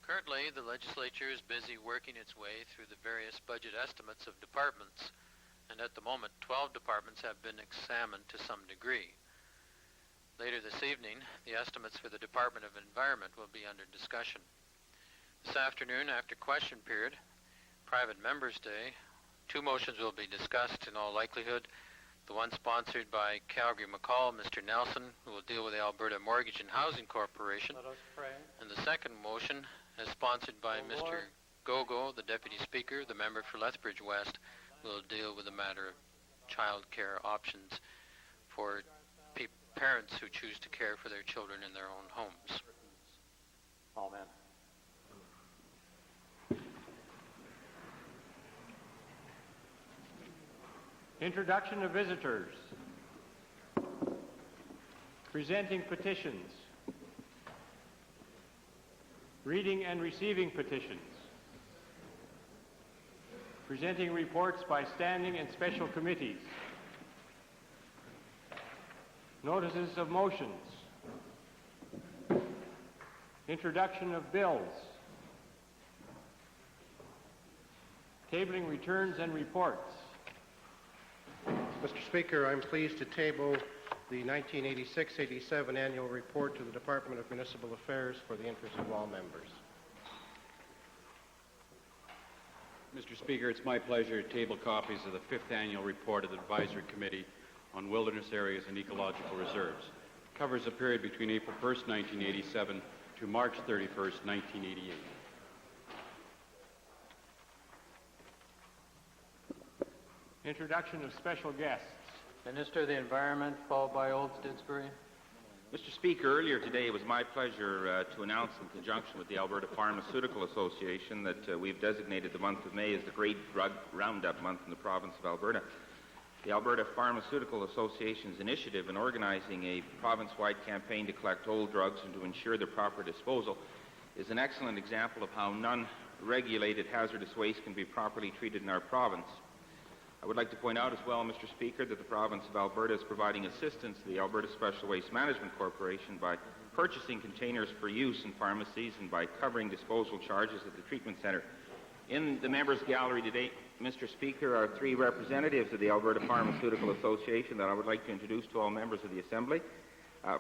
Currently, the legislature is busy working its way through the various budget estimates of departments, and at the moment 12 departments have been examined to some degree. Later this evening, the estimates for the Department of Environment will be under discussion. This afternoon, after question period, Private Members' Day, two motions will be discussed in all likelihood. The one sponsored by Calgary-McCall, Mr. Nelson, who will deal with the Alberta Mortgage and Housing Corporation. Let us pray. And the second motion is sponsored by Mr. Gogo, the Deputy Speaker, the member for Lethbridge West, who will deal with the matter of child care options for parents who choose to care for their children in their own homes. Amen. Introduction of visitors. Presenting petitions. Reading and receiving petitions. Presenting reports by standing and special committees. Notices of motions. Introduction of bills. Tabling returns and reports. Mr. Speaker, I'm pleased to table the 1986-87 annual report to the Department of Municipal Affairs for the interest of all members. Mr. Speaker, it's my pleasure to table copies of the 5th annual report of the Advisory Committee on Wilderness Areas and Ecological Reserves. It covers a period between April 1st, 1987 to March 31st, 1988. Introduction of special guests. Minister of the Environment, followed by Old Didsbury. Mr. Speaker, earlier today it was my pleasure to announce in conjunction with the Alberta Pharmaceutical Association that we've designated the month of May as the Great Drug Roundup Month in the province of Alberta. The Alberta Pharmaceutical Association's initiative in organizing a province-wide campaign to collect old drugs and to ensure their proper disposal is an excellent example of how non-regulated hazardous waste can be properly treated in our province. I would like to point out as well, Mr. Speaker, that the province of Alberta is providing assistance to the Alberta Special Waste Management Corporation by purchasing containers for use in pharmacies and by covering disposal charges at the treatment centre. In the members' gallery today, Mr. Speaker, are three representatives of the Alberta Pharmaceutical Association that I would like to introduce to all members of the Assembly.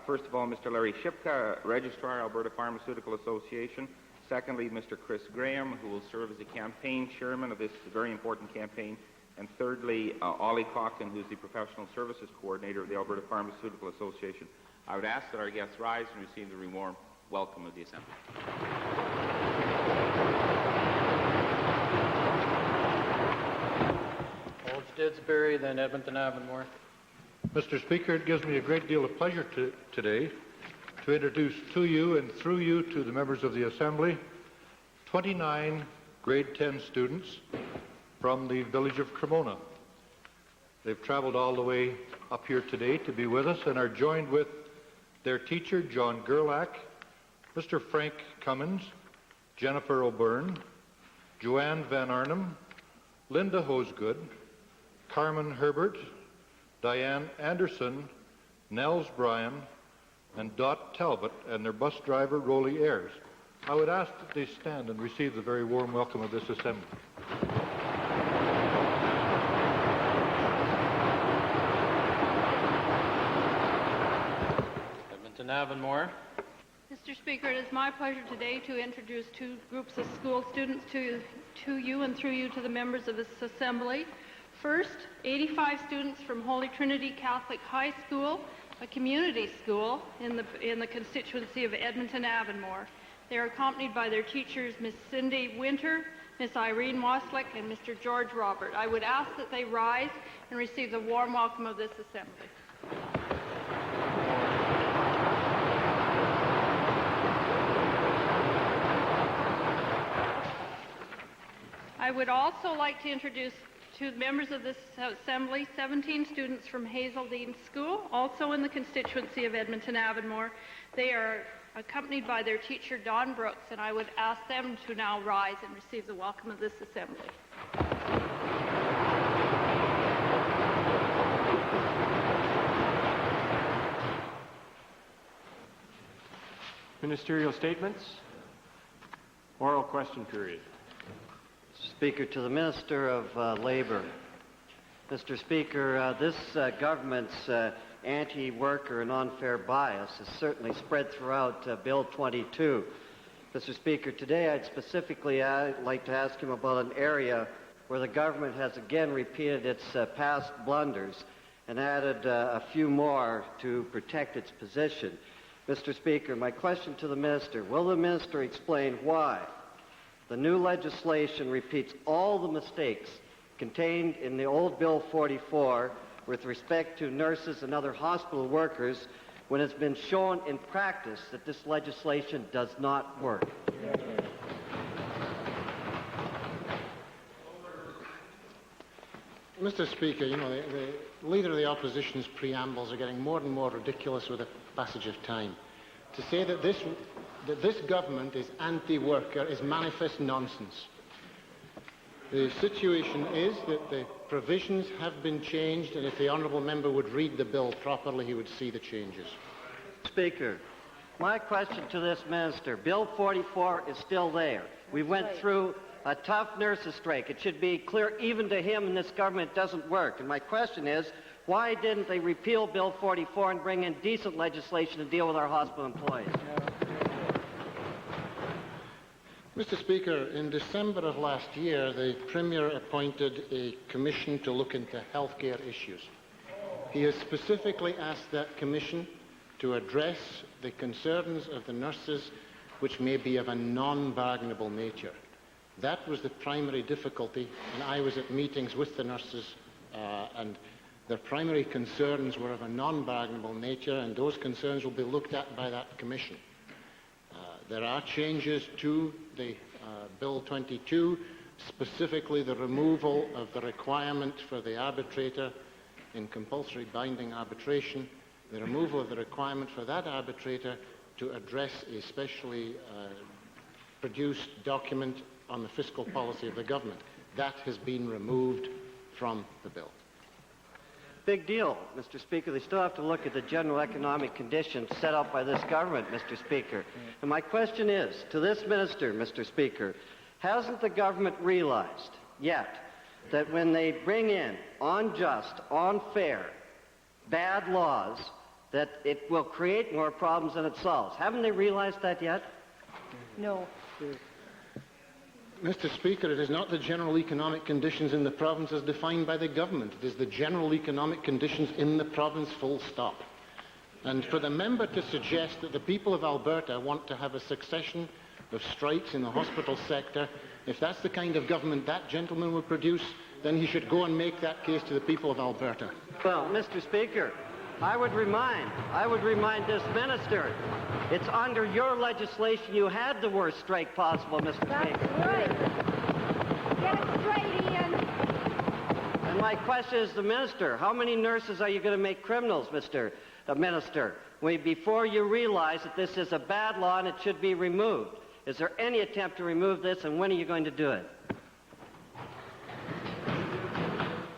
First of all, Mr. Larry Shipka, Registrar, Alberta Pharmaceutical Association. Secondly, Mr. Chris Graham, who will serve as the campaign chairman of this very important campaign. And thirdly, Ollie Coughlin, who's the Professional Services Coordinator of the Alberta Pharmaceutical Association. I would ask that our guests rise and receive the warm welcome of the Assembly. Old Didsbury, then Edmonton Avonmore. Mr. Speaker, it gives me a great deal of pleasure today to introduce to you and through you to the members of the Assembly 29 grade 10 students from the village of Cremona. They've traveled all the way up here today to be with us and are joined with their teacher, John Gerlach, Mr. Frank Cummins, Jennifer O'Byrne, Joanne Van Arnhem, Linda Hosegood, Carmen Herbert, Diane Anderson, Nels Bryan, and Dot Talbot, and their bus driver, Rolly Ayers. I would ask that they stand and receive the very warm welcome of this Assembly. Avonmore. Mr. Speaker, it is my pleasure today to introduce two groups of school students to you and through you to the members of this Assembly. First, 85 students from Holy Trinity Catholic High School, a community school in the constituency of Edmonton Avonmore. They are accompanied by their teachers, Miss Cindy Winter, Miss Irene Waslick, and Mr. George Robert. I would ask that they rise and receive the warm welcome of this Assembly. I would also like to introduce to members of this Assembly 17 students from Hazeldean School, also in the constituency of Edmonton Avonmore. They are accompanied by their teacher, Don Brooks, and I would ask them to now rise and receive the welcome of this Assembly. Ministerial statements. Oral question period. Speaker, to the Minister of Labour. Mr. Speaker, this government's anti-worker and unfair bias has certainly spread throughout Bill 22. Mr. Speaker, today I'd specifically like to ask him about an area where the government has again repeated its past blunders and added a few more to protect its position. Mr. Speaker, my question to the Minister, will the Minister explain why the new legislation repeats all the mistakes contained in the old Bill 44 with respect to nurses and other hospital workers when it's been shown in practice that this legislation does not work? Mr. Speaker, you know, the Leader of the Opposition's preambles are getting more and more ridiculous with the passage of time. To say that this government is anti-worker is manifest nonsense. The situation is that the provisions have been changed, and if the honourable member would read the bill properly, he would see the changes. Speaker, my question to this minister, Bill 44 is still there. We went through a tough nurses' strike. It should be clear even to him and this government it doesn't work. And my question is, why didn't they repeal Bill 44 and bring in decent legislation to deal with our hospital employees? Mr. Speaker, in December of last year, the Premier appointed a commission to look into healthcare issues. He has specifically asked that commission to address the concerns of the nurses which may be of a non-bargainable nature. That was the primary difficulty, and I was at meetings with the nurses, and their primary concerns were of a non-bargainable nature, and those concerns will be looked at by that commission. There are changes to the Bill 22, specifically the removal of the requirement for the arbitrator in compulsory binding arbitration, the removal of the requirement for that arbitrator to address a specially produced document on the fiscal policy of the government. That has been removed from the bill. Big deal, Mr. Speaker. They still have to look at the general economic conditions set up by this government, Mr. Speaker. And my question is, to this minister, Mr. Speaker, hasn't the government realized yet that when they bring in unjust, unfair, bad laws, that it will create more problems than it solves? Haven't they realized that yet? No. Mr. Speaker, it is not the general economic conditions in the province as defined by the government. It is the general economic conditions in the province, full stop. And for the member to suggest that the people of Alberta want to have a succession of strikes in the hospital sector, if that's the kind of government that gentleman will produce, then he should go and make that case to the people of Alberta. Well, Mr. Speaker, I would remind this minister, it's under your legislation you had the worst strike possible, Mr. Speaker. That's right. Get it straight, Ian. And my question is the minister, how many nurses are you going to make criminals, Mr. Minister, before you realize that this is a bad law and it should be removed? Is there any attempt to remove this, and when are you going to do it?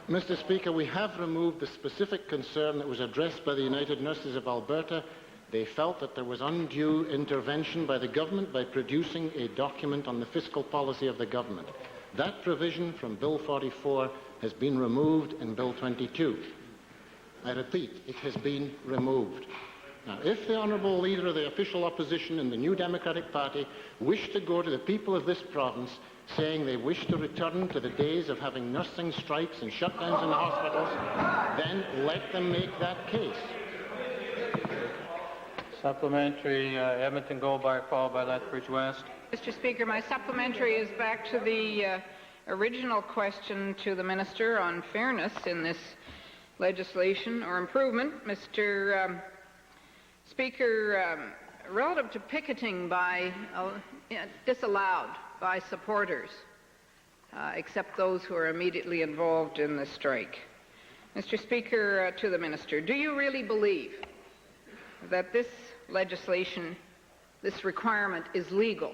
Mr. Speaker, we have removed the specific concern that was addressed by the United Nurses of Alberta. They felt that there was undue intervention by the government by producing a document on the fiscal policy of the government. That provision from Bill 44 has been removed in Bill 22. I repeat, it has been removed. Now, if the Honourable Leader of the official opposition in the New Democratic Party wish to go to the people of this province saying they wish to return to the days of having nursing strikes and shutdowns in the hospitals, then let them make that case. Supplementary, Edmonton Gold Bar, followed by Lethbridge West. Mr. Speaker, my supplementary is back to the original question to the Minister on fairness in this legislation or improvement. Mr. Speaker, relative to picketing disallowed by supporters, except those who are immediately involved in the strike. Mr. Speaker, to the Minister, do you really believe that this legislation, this requirement is legal,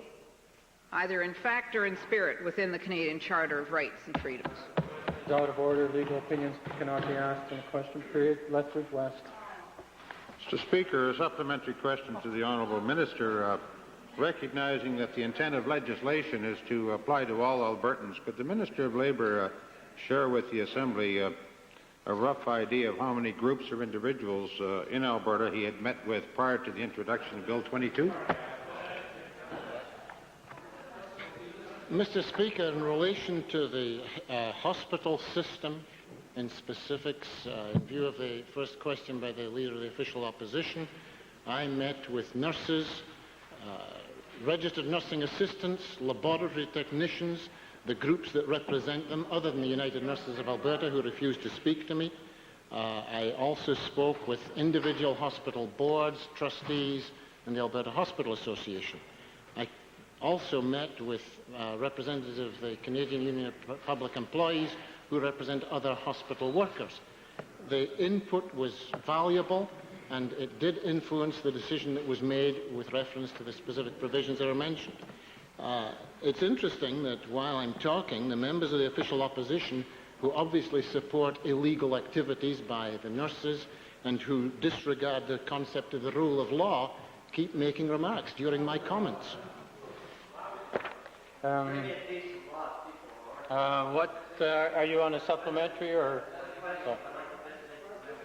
either in fact or in spirit, within the Canadian Charter of Rights and Freedoms? Out of order. Legal opinions cannot be asked in a question period. Lethbridge West. Mr. Speaker, a supplementary question to the Honourable Minister. recognizing that the intent of legislation is to apply to all Albertans, could the Minister of Labour share with the Assembly a rough idea of how many groups or individuals in Alberta he had met with prior to the introduction of Bill 22? Mr. Speaker, in relation to the hospital system in specifics, in view of the first question by the Leader of the Official Opposition, I met with nurses, registered nursing assistants, laboratory technicians, the groups that represent them, other than the United Nurses of Alberta, who refused to speak to me. I also spoke with individual hospital boards, trustees, and the Alberta Hospital Association. I also met with representatives of the Canadian Union of Public Employees, who represent other hospital workers. The input was valuable, and it did influence the decision that was made with reference to the specific provisions that are mentioned. It's interesting that while I'm talking, the members of the official opposition, who obviously support illegal activities by the nurses and who disregard the concept of the rule of law, keep making remarks during my comments. Are you on a supplementary or?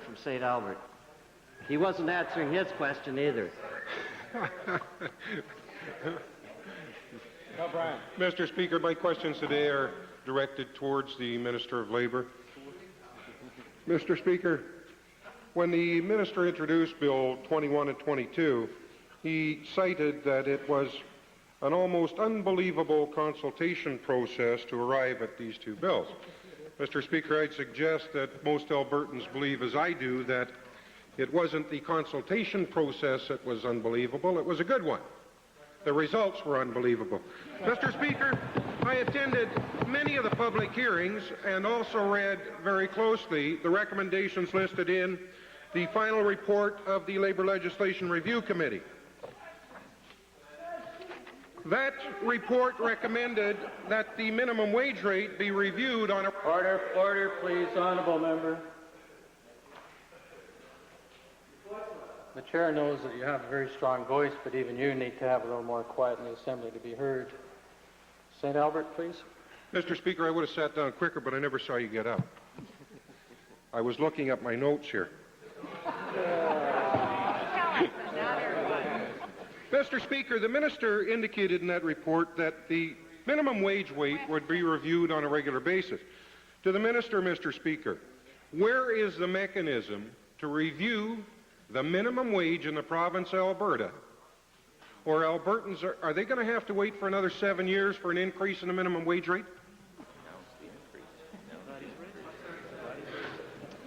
From St. Albert. He wasn't answering his question either. O'Brien. Mr. Speaker, my questions today are directed towards the Minister of Labour. Mr. Speaker, when the Minister introduced Bill 21 and 22, he cited that it was an almost unbelievable consultation process to arrive at these two bills. Mr. Speaker, I'd suggest that most Albertans believe, as I do, that it wasn't the consultation process that was unbelievable, it was a good one. The results were unbelievable. Mr. Speaker, I attended many of the public hearings and also read very closely the recommendations listed in the final report of the Labour Legislation Review Committee. That report recommended that the minimum wage rate be reviewed on a... Order, please, honourable member. The chair knows that you have a very strong voice, but even you need to have a little more quiet in the assembly to be heard. St. Albert, please. Mr. Speaker, I would have sat down quicker, but I never saw you get up. I was looking at my notes here. Mr. Speaker, the minister indicated in that report that the minimum wage rate would be reviewed on a regular basis. To the minister, Mr. Speaker, where is the mechanism to review the minimum wage in the province of Alberta? Or Albertans, are they going to have to wait for another 7 years for an increase in the minimum wage rate?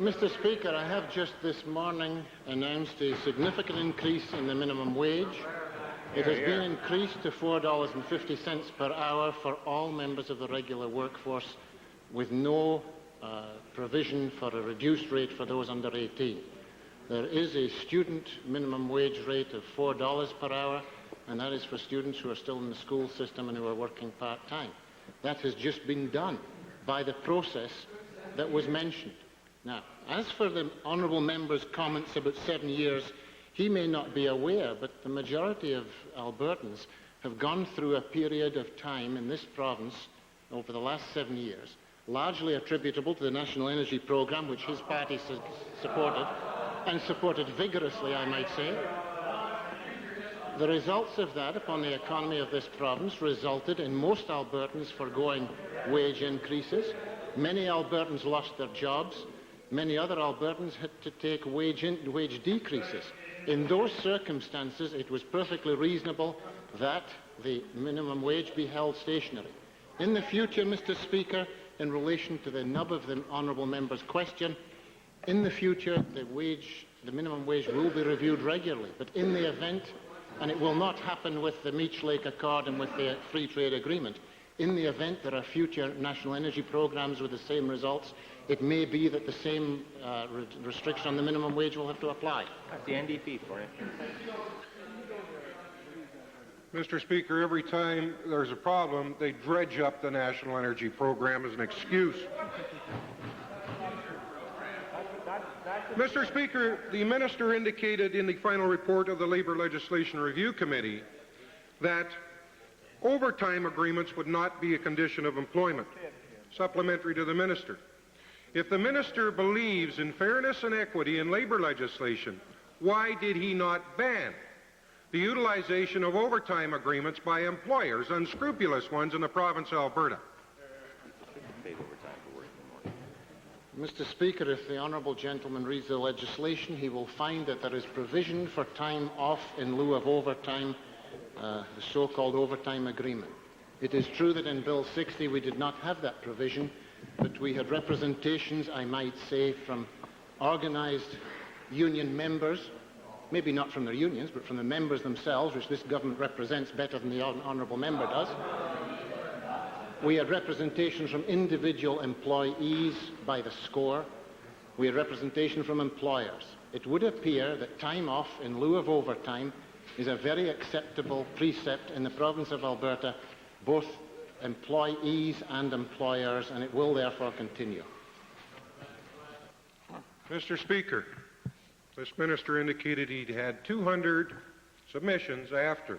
Mr. Speaker, I have just this morning announced a significant increase in the minimum wage. It has been increased to $4.50 per hour for all members of the regular workforce, with no provision for a reduced rate for those under 18. There is a student minimum wage rate of $4 per hour, and that is for students who are still in the school system and who are working part-time. That has just been done by the process that was mentioned. Now, as for the honourable member's comments about 7 years, he may not be aware, but the majority of Albertans have gone through a period of time in this province over the last 7 years, largely attributable to the National Energy Programme, which his party supported, and supported vigorously, I might say. The results of that upon the economy of this province resulted in most Albertans foregoing wage increases. Many Albertans lost their jobs. Many other Albertans had to take wage decreases. In those circumstances, it was perfectly reasonable that the minimum wage be held stationary. In the future, Mr. Speaker, in relation to the nub of the honourable member's question, in the future, the minimum wage will be reviewed regularly. But in the event, and it will not happen with the Meech Lake Accord and with the Free Trade Agreement, in the event there are future national energy programs with the same results, it may be that the same restriction on the minimum wage will have to apply. That's the NDP for it. Mr. Speaker, every time there's a problem, they dredge up the national energy program as an excuse. Mr. Speaker, the minister indicated in the final report of the Labour Legislation Review Committee that overtime agreements would not be a condition of employment. Supplementary to the minister. If the minister believes in fairness and equity in labor legislation, why did he not ban the utilization of overtime agreements by employers, unscrupulous ones in the province of Alberta? Mr. Speaker, if the honourable gentleman reads the legislation, he will find that there is provision for time off in lieu of overtime, the so-called overtime agreement. It is true that in Bill 60 we did not have that provision, but we had representations, I might say, from organised union members, maybe not from their unions, but from the members themselves, which this government represents better than the honourable member does. We had representation from individual employees by the score. We had representation from employers. It would appear that time off in lieu of overtime is a very acceptable precept in the province of Alberta, both employees and employers, and it will therefore continue. Mr. Speaker, this minister indicated he'd had 200 submissions after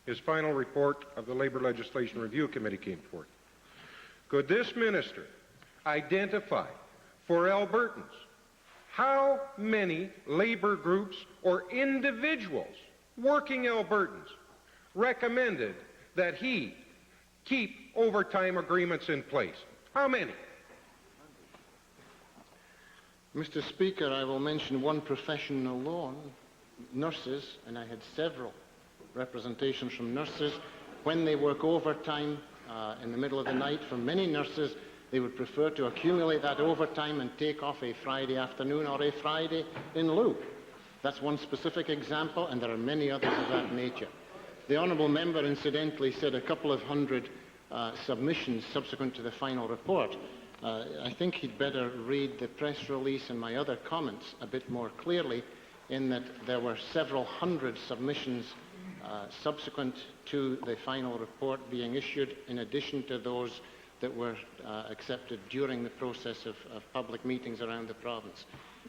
his final report of the Labour Legislation Review Committee came forth. Could this minister identify for Albertans how many labour groups or individuals, working Albertans, recommended that he keep overtime agreements in place? How many? Mr. Speaker, I will mention one profession alone, nurses, and I had several representations from nurses. When they work overtime in the middle of the night, for many nurses, they would prefer to accumulate that overtime and take off a Friday afternoon or a Friday in lieu. That's one specific example, and there are many others of that nature. The honourable member, incidentally, said a couple of hundred submissions subsequent to the final report. I think he'd better read the press release and my other comments a bit more clearly, in that there were several hundred submissions subsequent to the final report being issued, in addition to those that were accepted during the process of public meetings around the province.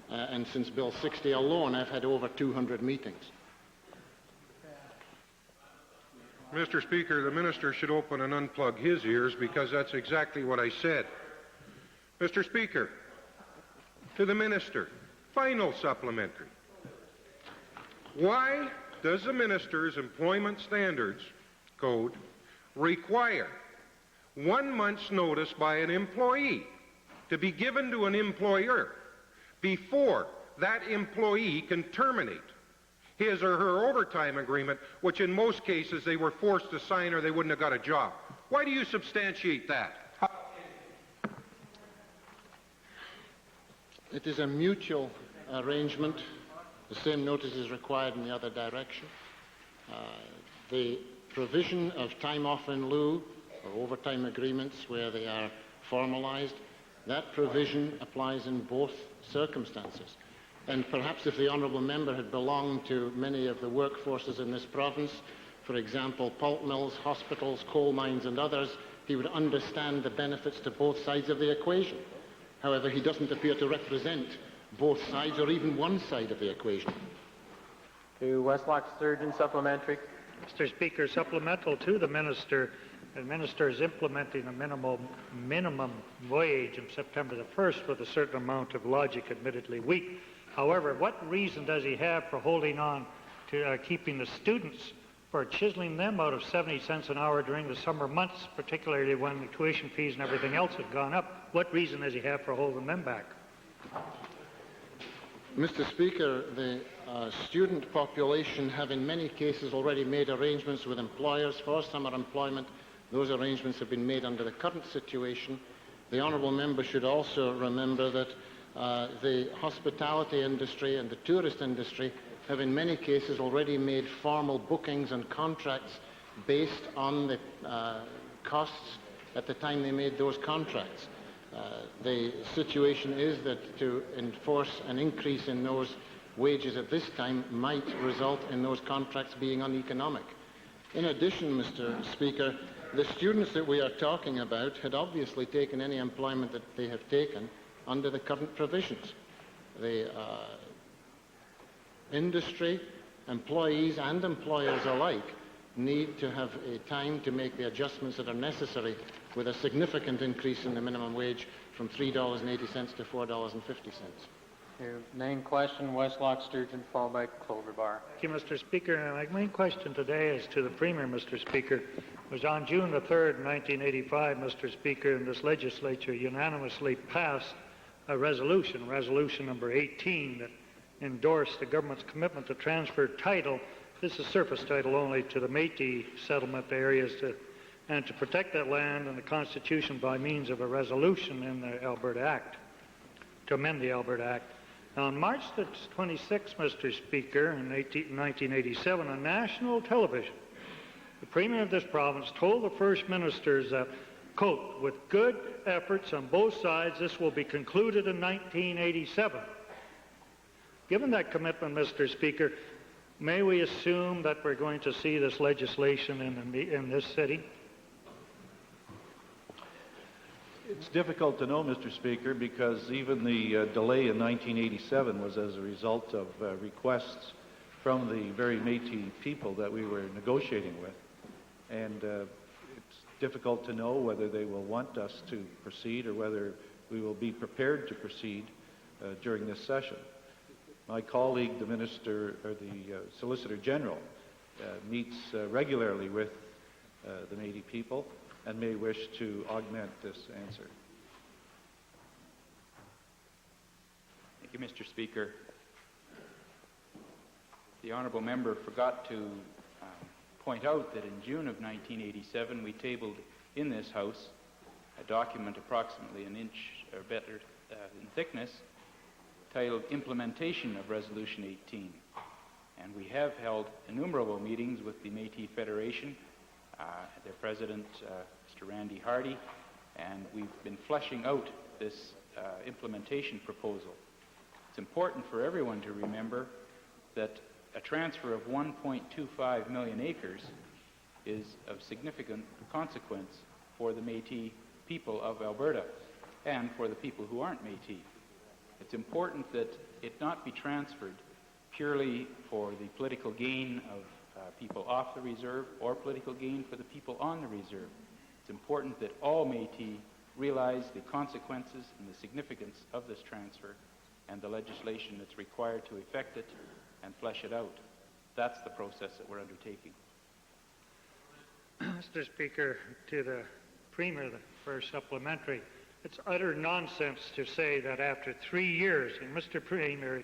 And since Bill 60 alone, I've had over 200 meetings. Mr. Speaker, the minister should open and unplug his ears, because that's exactly what I said. Mr. Speaker, to the minister, final supplementary. Why does the minister's employment standards code require 1 month's notice by an employee to be given to an employer before that employee can terminate his or her overtime agreement, which in most cases they were forced to sign or they wouldn't have got a job? Why do you substantiate that? It is a mutual arrangement. The same notice is required in the other direction. The provision of time off in lieu or overtime agreements where they are formalized, that provision applies in both circumstances. And perhaps if the honourable member had belonged to many of the workforces in this province, for example, pulp mills, hospitals, coal mines and others, he would understand the benefits to both sides of the equation. However, he doesn't appear to represent both sides or even one side of the equation. To Westlock Sturgeon, supplementary. Mr. Speaker, supplemental to the minister. The minister is implementing a minimum wage of September the 1st with a certain amount of logic, admittedly weak. However, what reason does he have for holding on to keeping the students, for chiseling them out of 70 cents an hour during the summer months, particularly when the tuition fees and everything else had gone up? What reason does he have for holding them back? Mr. Speaker, the student population have in many cases already made arrangements with employers for summer employment. Those arrangements have been made under the current situation. The honourable member should also remember that the hospitality industry and the tourist industry have in many cases already made formal bookings and contracts based on the costs at the time they made those contracts. The situation is that to enforce an increase in those wages at this time might result in those contracts being uneconomic. In addition, Mr. Speaker, the students that we are talking about had obviously taken any employment that they have taken under the current provisions. The industry, employees and employers alike need to have a time to make the adjustments that are necessary with a significant increase in the minimum wage from $3.80 to $4.50. Your main question, Westlock, Sturgeon, followed by Clover Bar. Thank you, Mr. Speaker. And my main question today is to the Premier, Mr. Speaker. It was on June the 3rd, 1985, Mr. Speaker, and this legislature unanimously passed a resolution, resolution number 18, that endorsed the government's commitment to transfer title, this is surface title only, to the Métis settlement areas and to protect that land and the Constitution by means of a resolution in the Alberta Act, to amend the Alberta Act. On March the 26th, Mr. Speaker, in 1987, on national television, the Premier of this province told the First Ministers that, quote, with good efforts on both sides, this will be concluded in 1987. Given that commitment, Mr. Speaker, may we assume that we're going to see this legislation in this city? It's difficult to know, Mr. Speaker, because even the delay in 1987 was as a result of requests from the very Métis people that we were negotiating with. And it's difficult to know whether they will want us to proceed or whether we will be prepared to proceed during this session. My colleague, the Minister, or the Solicitor General, meets regularly with the Métis people and may wish to augment this answer. Thank you, Mr. Speaker. The honourable member forgot to point out that in June of 1987 we tabled in this House a document approximately an inch or better in thickness titled Implementation of Resolution 18. And we have held innumerable meetings with the Métis Federation, their president, Mr. Randy Hardy, and we've been fleshing out this implementation proposal. It's important for everyone to remember that a transfer of 1.25 million acres is of significant consequence for the Métis people of Alberta and for the people who aren't Métis. It's important that it not be transferred purely for the political gain of people off the reserve or political gain for the people on the reserve. It's important that all Métis realize the consequences and the significance of this transfer and the legislation that's required to effect it and flesh it out. That's the process that we're undertaking. Mr. Speaker, to the Premier for supplementary, it's utter nonsense to say that after 3 years, and Mr. Premier,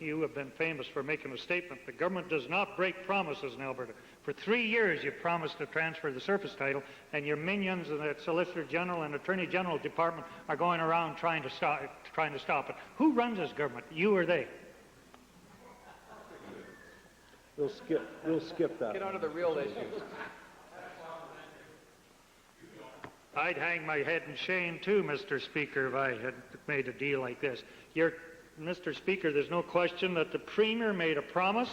you have been famous for making a statement, the government does not break promises in Alberta. For 3 years you promised to transfer the surface title, and your minions in the Solicitor General and Attorney General Department are going around trying to stop it. Who runs this government, you or they? We'll skip that. Get on to the real issues. I'd hang my head in shame too, Mr. Speaker, if I had made a deal like this. Mr. Speaker, there's no question that the Premier made a promise,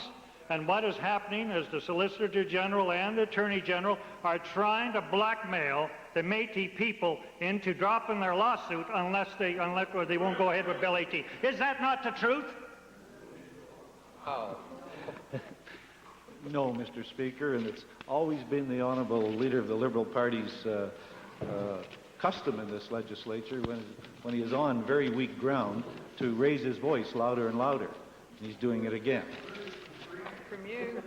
and what is happening is the Solicitor General and the Attorney General are trying to blackmail the Métis people into dropping their lawsuit unless they won't go ahead with Bill 18. Is that not the truth? Oh. No, Mr. Speaker, and it's always been the Honourable Leader of the Liberal Party's custom in this legislature when he is on very weak ground to raise his voice louder and louder. And he's doing it again. From you.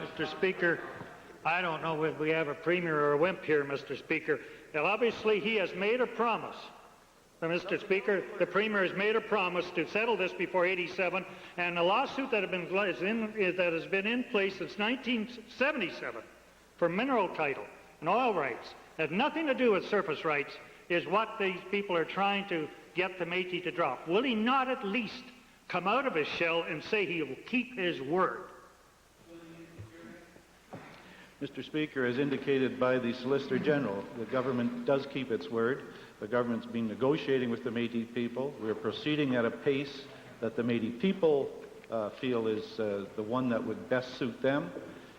Mr. Speaker, I don't know if we have a Premier or a wimp here, Mr. Speaker. Well, obviously he has made a promise. Mr. Speaker, the Premier has made a promise to settle this before 87, and the lawsuit that has been in place since 1977 for mineral title and oil rights has nothing to do with surface rights, is what these people are trying to get the Métis to drop. Will he not at least come out of his shell and say he will keep his word? Mr. Speaker, as indicated by the Solicitor General, the government does keep its word. The government's been negotiating with the Métis people. We're proceeding at a pace that the Métis people feel is the one that would best suit them.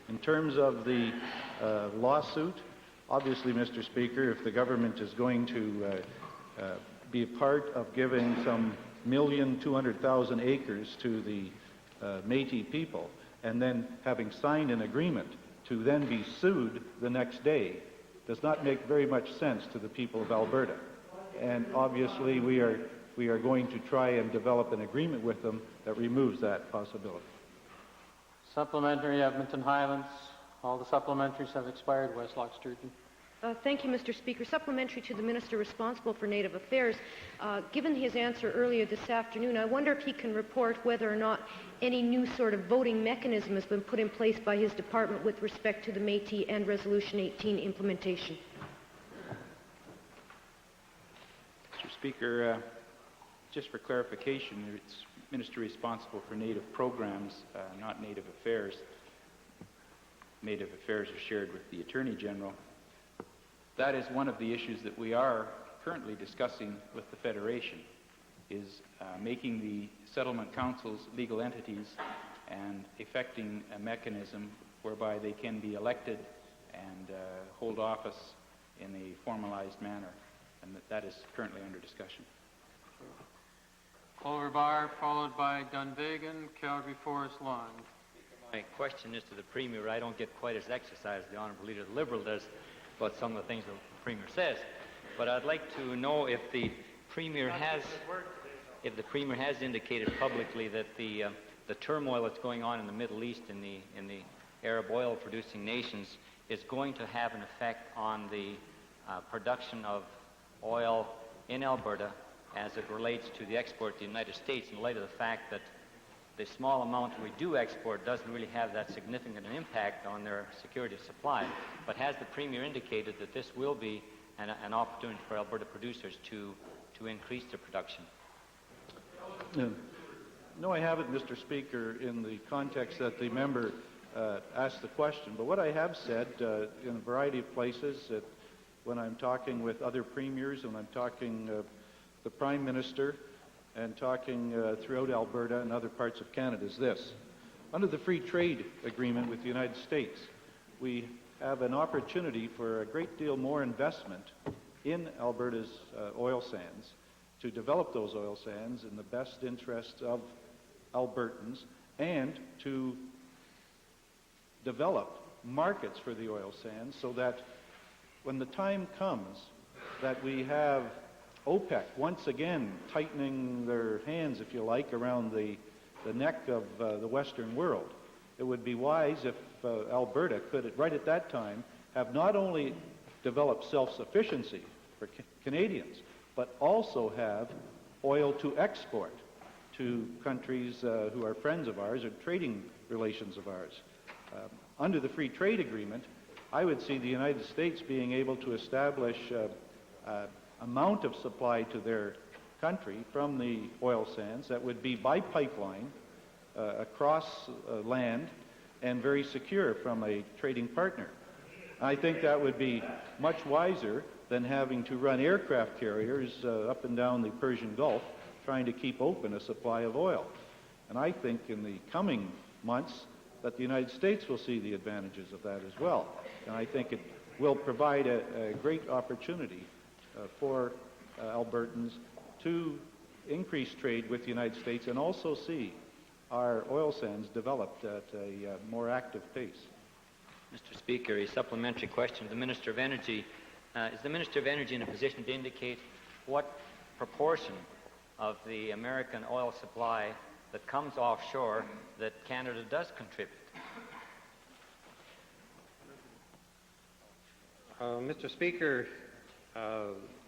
In terms of the lawsuit, obviously, Mr. Speaker, if the government is going to be a part of giving some 1,200,000 acres to the Métis people, and then having signed an agreement to then be sued the next day does not make very much sense to the people of Alberta. And obviously we are going to try and develop an agreement with them that removes that possibility. Supplementary, Edmonton Highlands. All the supplementaries have expired. Westlock Sturgeon. Thank you, Mr. Speaker. Supplementary to the Minister responsible for Native Affairs. Given his answer earlier this afternoon, I wonder if he can report whether or not any new sort of voting mechanism has been put in place by his department with respect to the Métis and Resolution 18 implementation. Mr. Speaker, just for clarification, it's Minister responsible for Native programs, not Native Affairs. Native Affairs are shared with the Attorney General. That is one of the issues that we are currently discussing with the Federation, is making the settlement councils legal entities and effecting a mechanism whereby they can be elected and hold office in a formalized manner, and that is currently under discussion. Culver Bar, followed by Dunvegan, Calgary Forest Lawn. My question is to the Premier. I don't get quite as exercised as the Honourable Leader of the Liberal does about some of the things the Premier says, but I'd like to know if the Premier has indicated publicly that the turmoil that's going on in the Middle East in the Arab oil-producing nations is going to have an effect on the production of oil in Alberta as it relates to the export to the United States, in light of the fact that the small amount we do export doesn't really have that significant an impact on their security of supply. But has the Premier indicated that this will be an opportunity for Alberta producers to increase their production? No, I haven't, Mr. Speaker, in the context that the member asked the question. But what I have said in a variety of places, when I'm talking with other premiers and I'm talking the Prime Minister and talking throughout Alberta and other parts of Canada, is this. Under the Free Trade Agreement with the United States, we have an opportunity for a great deal more investment in Alberta's oil sands to develop those oil sands in the best interests of Albertans and to develop markets for the oil sands so that when the time comes that we have OPEC once again tightening their hands, if you like, around the neck of the Western world, it would be wise if Alberta could, right at that time, have not only developed self-sufficiency for Canadians, but also have oil to export to countries who are friends of ours or trading relations of ours. Under the Free Trade Agreement, I would see the United States being able to establish amount of supply to their country from the oil sands that would be by pipeline across land and very secure from a trading partner. I think that would be much wiser than having to run aircraft carriers up and down the Persian Gulf trying to keep open a supply of oil. And I think in the coming months that the United States will see the advantages of that as well. And I think it will provide a great opportunity for Albertans to increase trade with the United States and also see our oil sands developed at a more active pace. Mr. Speaker, a supplementary question to the Minister of Energy. Is the Minister of Energy in a position to indicate what proportion of the American oil supply that comes offshore that Canada does contribute? Mr. Speaker,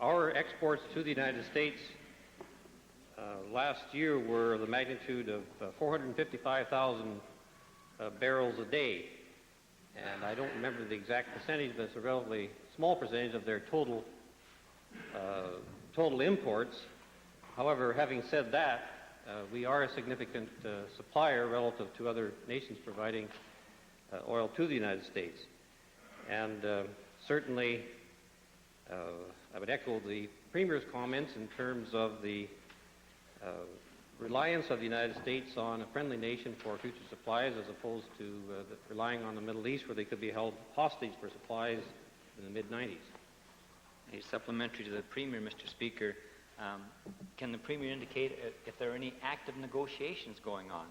our exports to the United States last year were the magnitude of 455,000 barrels a day. And I don't remember the exact percentage, but it's a relatively small percentage of their total imports. However, having said that, we are a significant supplier relative to other nations providing oil to the United States. And certainly, I would echo the Premier's comments in terms of the reliance of the United States on a friendly nation for future supplies as opposed to relying on the Middle East where they could be held hostage for supplies in the mid-90s. A supplementary to the Premier, Mr. Speaker. Can the Premier indicate if there are any active negotiations going on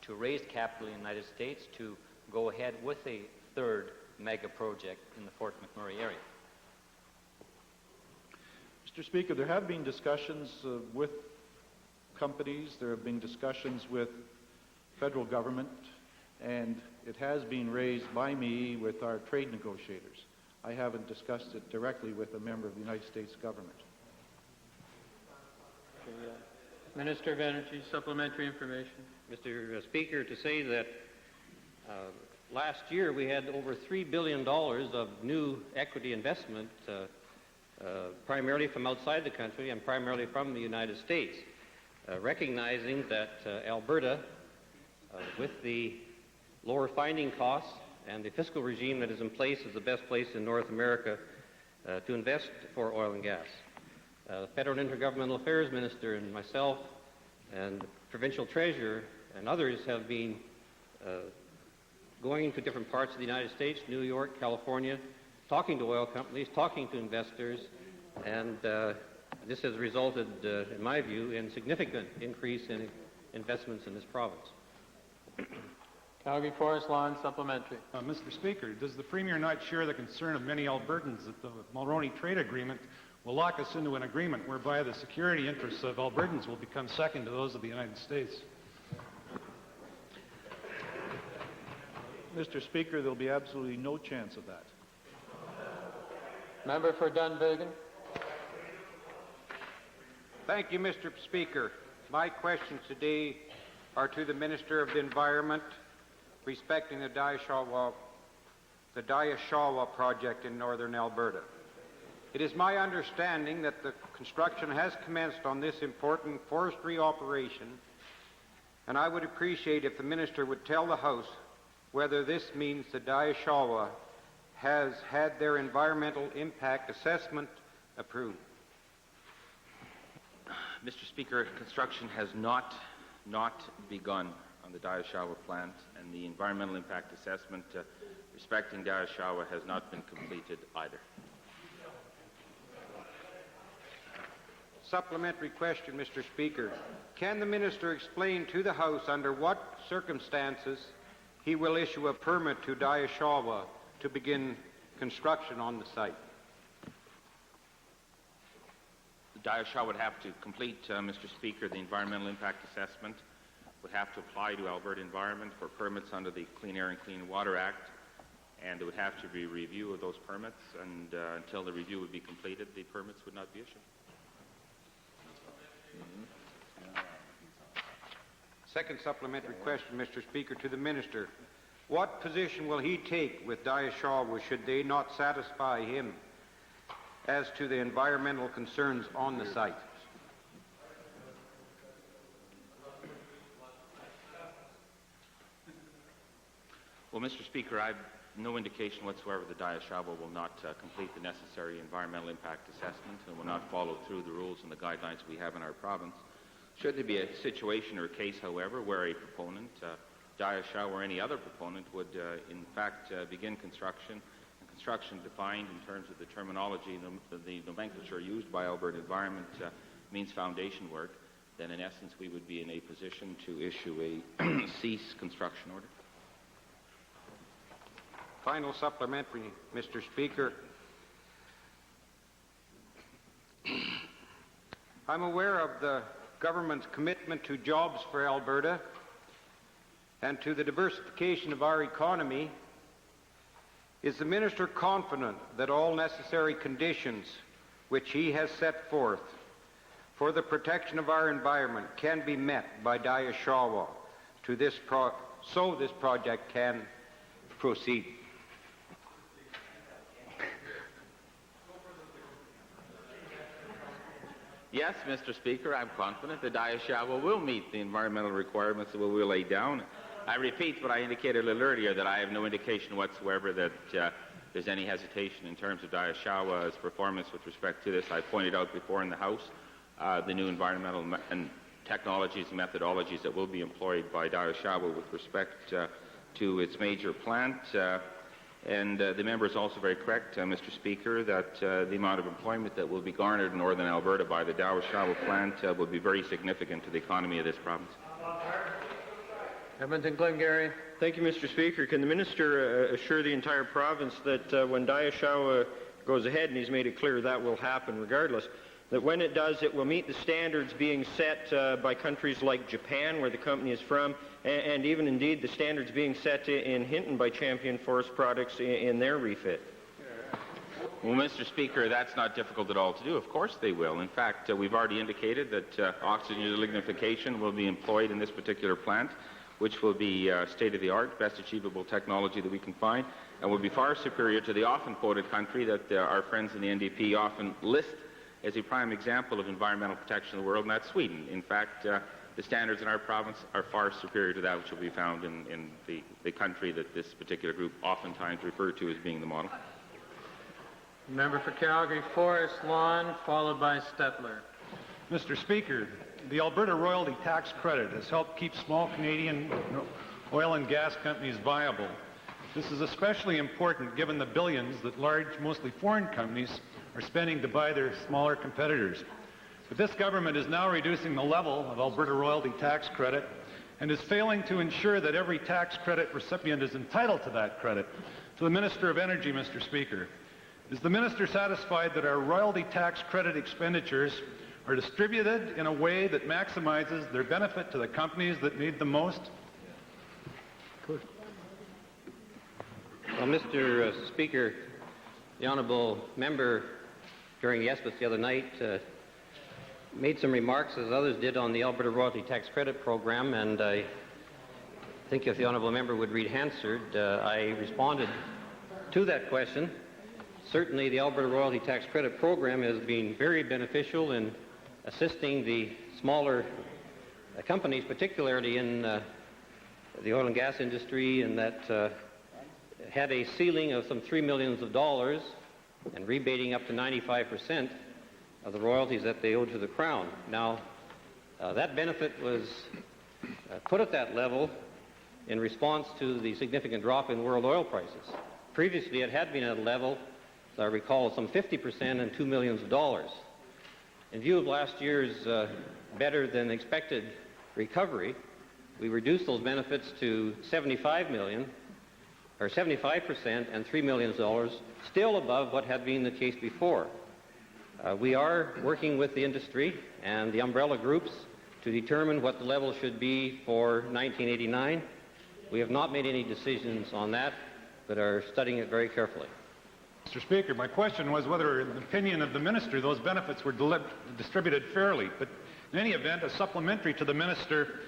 to raise capital in the United States to go ahead with a third mega project in the Fort McMurray area. Mr. Speaker, there have been discussions with companies, there have been discussions with federal government, and it has been raised by me with our trade negotiators. I haven't discussed it directly with a member of the United States government. Minister of Energy, supplementary information. Mr. Speaker, to say that last year we had over $3 billion of new equity investment, primarily from outside the country and primarily from the United States, recognizing that Alberta, with the lower finding costs and the fiscal regime that is in place, is the best place in North America to invest for oil and gas. The Federal Intergovernmental Affairs Minister and myself and the Provincial Treasurer and others have been going to different parts of the United States, New York, California, talking to oil companies, talking to investors, and this has resulted, in my view, in significant increase in investments in this province. Calgary Forest Lawn, supplementary. Mr. Speaker, does the Premier not share the concern of many Albertans that the Mulroney trade agreement will lock us into an agreement whereby the security interests of Albertans will become second to those of the United States? Mr. Speaker, there'll be absolutely no chance of that. Member for Dunvegan. Thank you, Mr. Speaker. My questions today are to the Minister of the Environment respecting the Diashawa project in northern Alberta. It is my understanding that the construction has commenced on this important forestry operation, and I would appreciate if the Minister would tell the House whether this means the Diashawa has had their environmental impact assessment approved. Mr. Speaker, construction has not begun on the Diashawa plant, and the environmental impact assessment respecting Diashawa has not been completed either. Supplementary question, Mr. Speaker. Can the Minister explain to the House under what circumstances he will issue a permit to Diashawa to begin construction on the site? Diashawa would have to complete, Mr. Speaker, the environmental impact assessment, would have to apply to Alberta Environment for permits under the Clean Air and Clean Water Act, and there would have to be a review of those permits, and until the review would be completed, the permits would not be issued. Second supplementary question, Mr. Speaker, to the Minister. What position will he take with Diashawa should they not satisfy him as to the environmental concerns on the site? Well, Mr. Speaker, I have no indication whatsoever that Diashawa will not complete the necessary environmental impact assessment and will not follow through the rules and the guidelines we have in our province. Should there be a situation or a case, however, where a proponent, Diashawa or any other proponent, would in fact begin construction, and construction defined in terms of the terminology, the nomenclature used by Alberta Environment means foundation work, then in essence we would be in a position to issue a cease construction order. Final supplementary, Mr. Speaker. I'm aware of the government's commitment to jobs for Alberta and to the diversification of our economy. Is the Minister confident that all necessary conditions which he has set forth for the protection of our environment can be met by Diashawa so this project can proceed? Yes, Mr. Speaker, I'm confident that Diashawa will meet the environmental requirements that we will lay down. I repeat what I indicated a little earlier, that I have no indication whatsoever that there's any hesitation in terms of Diashawa's performance with respect to this. I pointed out before in the House the new environmental and technologies and methodologies that will be employed by Diashawa with respect to its major plant. And the member is also very correct, Mr. Speaker, that the amount of employment that will be garnered in northern Alberta by the Diashawa plant will be very significant to the economy of this province. Edmonton Glengarry. Thank you, Mr. Speaker. Can the minister assure the entire province that when Diashawa goes ahead, and he's made it clear that will happen regardless, that when it does, it will meet the standards being set by countries like Japan, where the company is from, and even indeed the standards being set in Hinton by Champion Forest Products in their refit? Well, Mr. Speaker, that's not difficult at all to do. Of course they will. In fact, we've already indicated that oxygen lignification will be employed in this particular plant, which will be state-of-the-art, best achievable technology that we can find, and will be far superior to the often quoted country that our friends in the NDP often list as a prime example of environmental protection in the world, and that's Sweden. In fact, the standards in our province are far superior to that which will be found in the country that this particular group oftentimes refer to as being the model. Member for Calgary Forest Lawn, followed by Stetler. Mr. Speaker, the Alberta royalty tax credit has helped keep small Canadian oil and gas companies viable. This is especially important given the billions that large, mostly foreign companies are spending to buy their smaller competitors. But this government is now reducing the level of Alberta royalty tax credit and is failing to ensure that every tax credit recipient is entitled to that credit. To the Minister of Energy, Mr. Speaker, is the minister satisfied that our royalty tax credit expenditures are distributed in a way that maximizes their benefit to the companies that need them most? Well, Mr. Speaker, the honourable member during the ESPIS the other night made some remarks, as others did, on the Alberta Royalty Tax Credit Program, and I think if the honourable member would read Hansard, I responded to that question. Certainly, the Alberta Royalty Tax Credit Program has been very beneficial in assisting the smaller companies, particularly in the oil and gas industry, and that had a ceiling of some $3 million and rebating up to 95% of the royalties that they owed to the Crown. Now, that benefit was put at that level in response to the significant drop in world oil prices. Previously, it had been at a level, as I recall, some 50% and $2 million. In view of last year's better than expected recovery, we reduced those benefits to $75 million, or 75% and $3 million, still above what had been the case before. We are working with the industry and the umbrella groups to determine what the level should be for 1989. We have not made any decisions on that, but are studying it very carefully. Mr. Speaker, my question was whether, in the opinion of the minister, those benefits were distributed fairly. But in any event, as supplementary to the minister,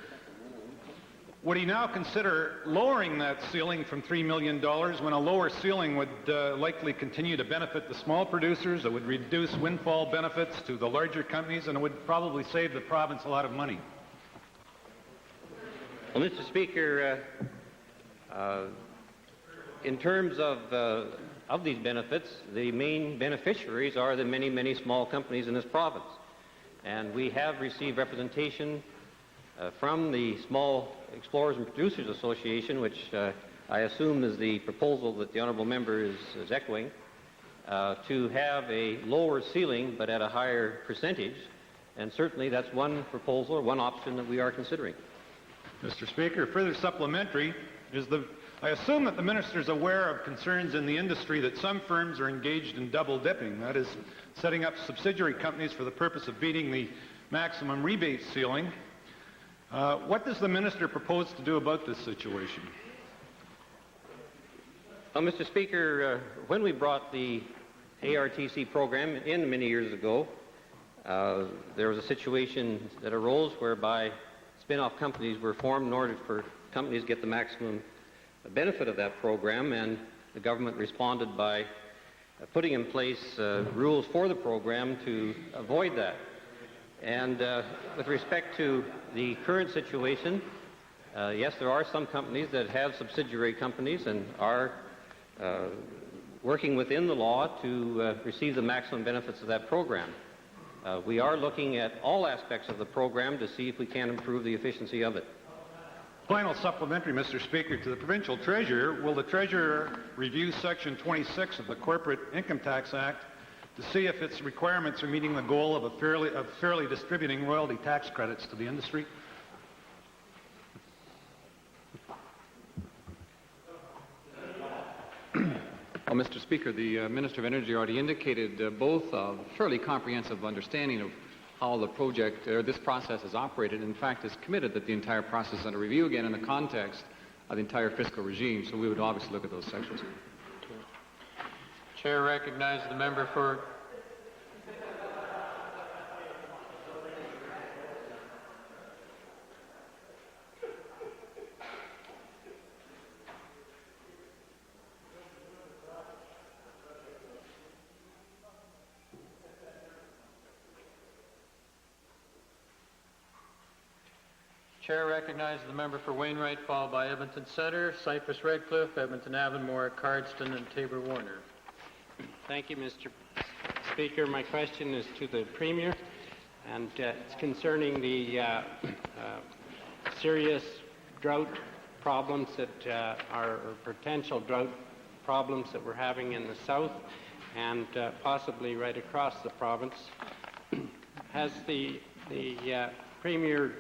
would he now consider lowering that ceiling from $3 million when a lower ceiling would likely continue to benefit the small producers, it would reduce windfall benefits to the larger companies, and it would probably save the province a lot of money? Well, Mr. Speaker, in terms of these benefits, the main beneficiaries are the many, many small companies in this province. And we have received representation from the Small Explorers and Producers Association, which I assume is the proposal that the honourable member is echoing, to have a lower ceiling but at a higher percentage. And certainly that's one proposal or one option that we are considering. Mr. Speaker, further supplementary is I assume that the minister is aware of concerns in the industry that some firms are engaged in double dipping, that is, setting up subsidiary companies for the purpose of beating the maximum rebate ceiling. What does the minister propose to do about this situation? Well, Mr. Speaker, when we brought the ARTC program in many years ago, there was a situation that arose whereby spin-off companies were formed in order for companies to get the maximum benefit of that program, and the government responded by putting in place rules for the program to avoid that. And with respect to the current situation, yes, there are some companies that have subsidiary companies and are working within the law to receive the maximum benefits of that program. We are looking at all aspects of the program to see if we can improve the efficiency of it. Final supplementary, Mr. Speaker, to the provincial treasurer. Will the treasurer review Section 26 of the Corporate Income Tax Act to see if its requirements are meeting the goal of fairly distributing royalty tax credits to the industry? Well, Mr. Speaker, the Minister of Energy already indicated both a fairly comprehensive understanding of how the project, or this process is operated. In fact, is committed that the entire process is under review again in the context of the entire fiscal regime. So we would obviously look at those sections. Chair recognizes the member for... Chair recognizes the member for Wainwright, followed by Edmonton Centre, Cypress Redcliffe, Edmonton Avonmore, Cardston, and Tabor Warner. Thank you, Mr. Speaker. My question is to the Premier, and it's concerning the serious drought problems that are, or potential drought problems that we're having in the south and possibly right across the province. Has the Premier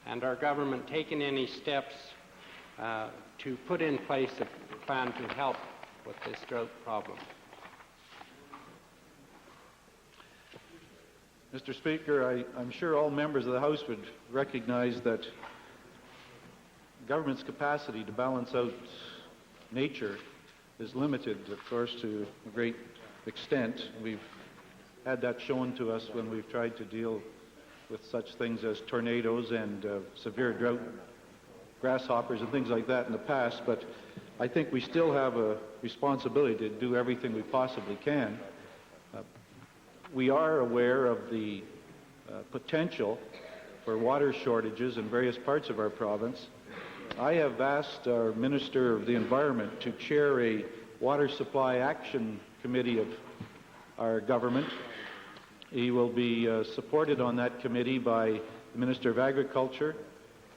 and our government taken any steps to put in place a plan to help with this drought problem? Mr. Speaker, I'm sure all members of the House would recognize that government's capacity to balance out nature is limited, of course, to a great extent. We've had that shown to us when we've tried to deal with such things as tornadoes and severe drought, grasshoppers and things like that in the past, but I think we still have a responsibility to do everything we possibly can. We are aware of the potential for water shortages in various parts of our province. I have asked our Minister of the Environment to chair a water supply action committee of our government. He will be supported on that committee by the Minister of Agriculture,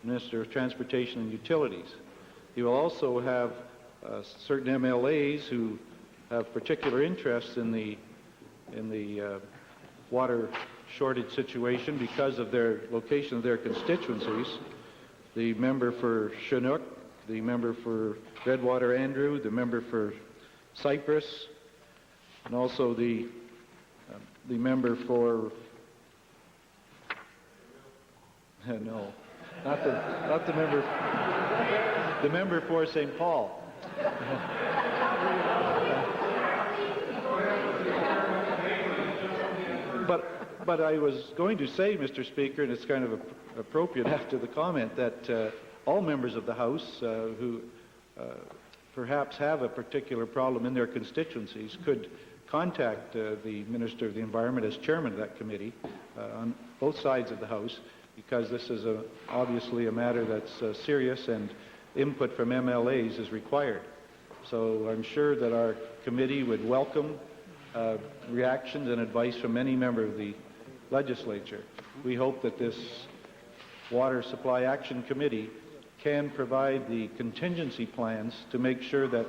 Minister of Transportation and Utilities. He will also have certain MLAs who have particular interests in the water shortage situation because of their location of their constituencies. The member for Chinook, the member for Redwater Andrew, the member for Cypress, and also the member for no, not the member for St. Paul. But I was going to say, Mr. Speaker, and it's kind of appropriate after the comment, that all members of the House who perhaps have a particular problem in their constituencies could contact the Minister of the Environment as chairman of that committee on both sides of the House, because this is obviously a matter that's serious and input from MLAs is required. So I'm sure that our committee would welcome reactions and advice from any member of the legislature. We hope that this Water Supply Action Committee can provide the contingency plans to make sure that,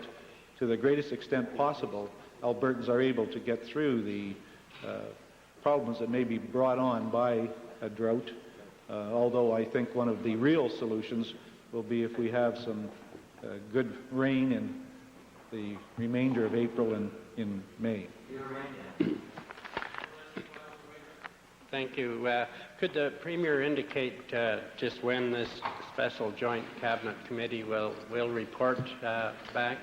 to the greatest extent possible, Albertans are able to get through the problems that may be brought on by a drought, although I think one of the real solutions will be if we have some good rain in the remainder of April and in May. Thank you. Could the Premier indicate just when this special joint cabinet committee will report back?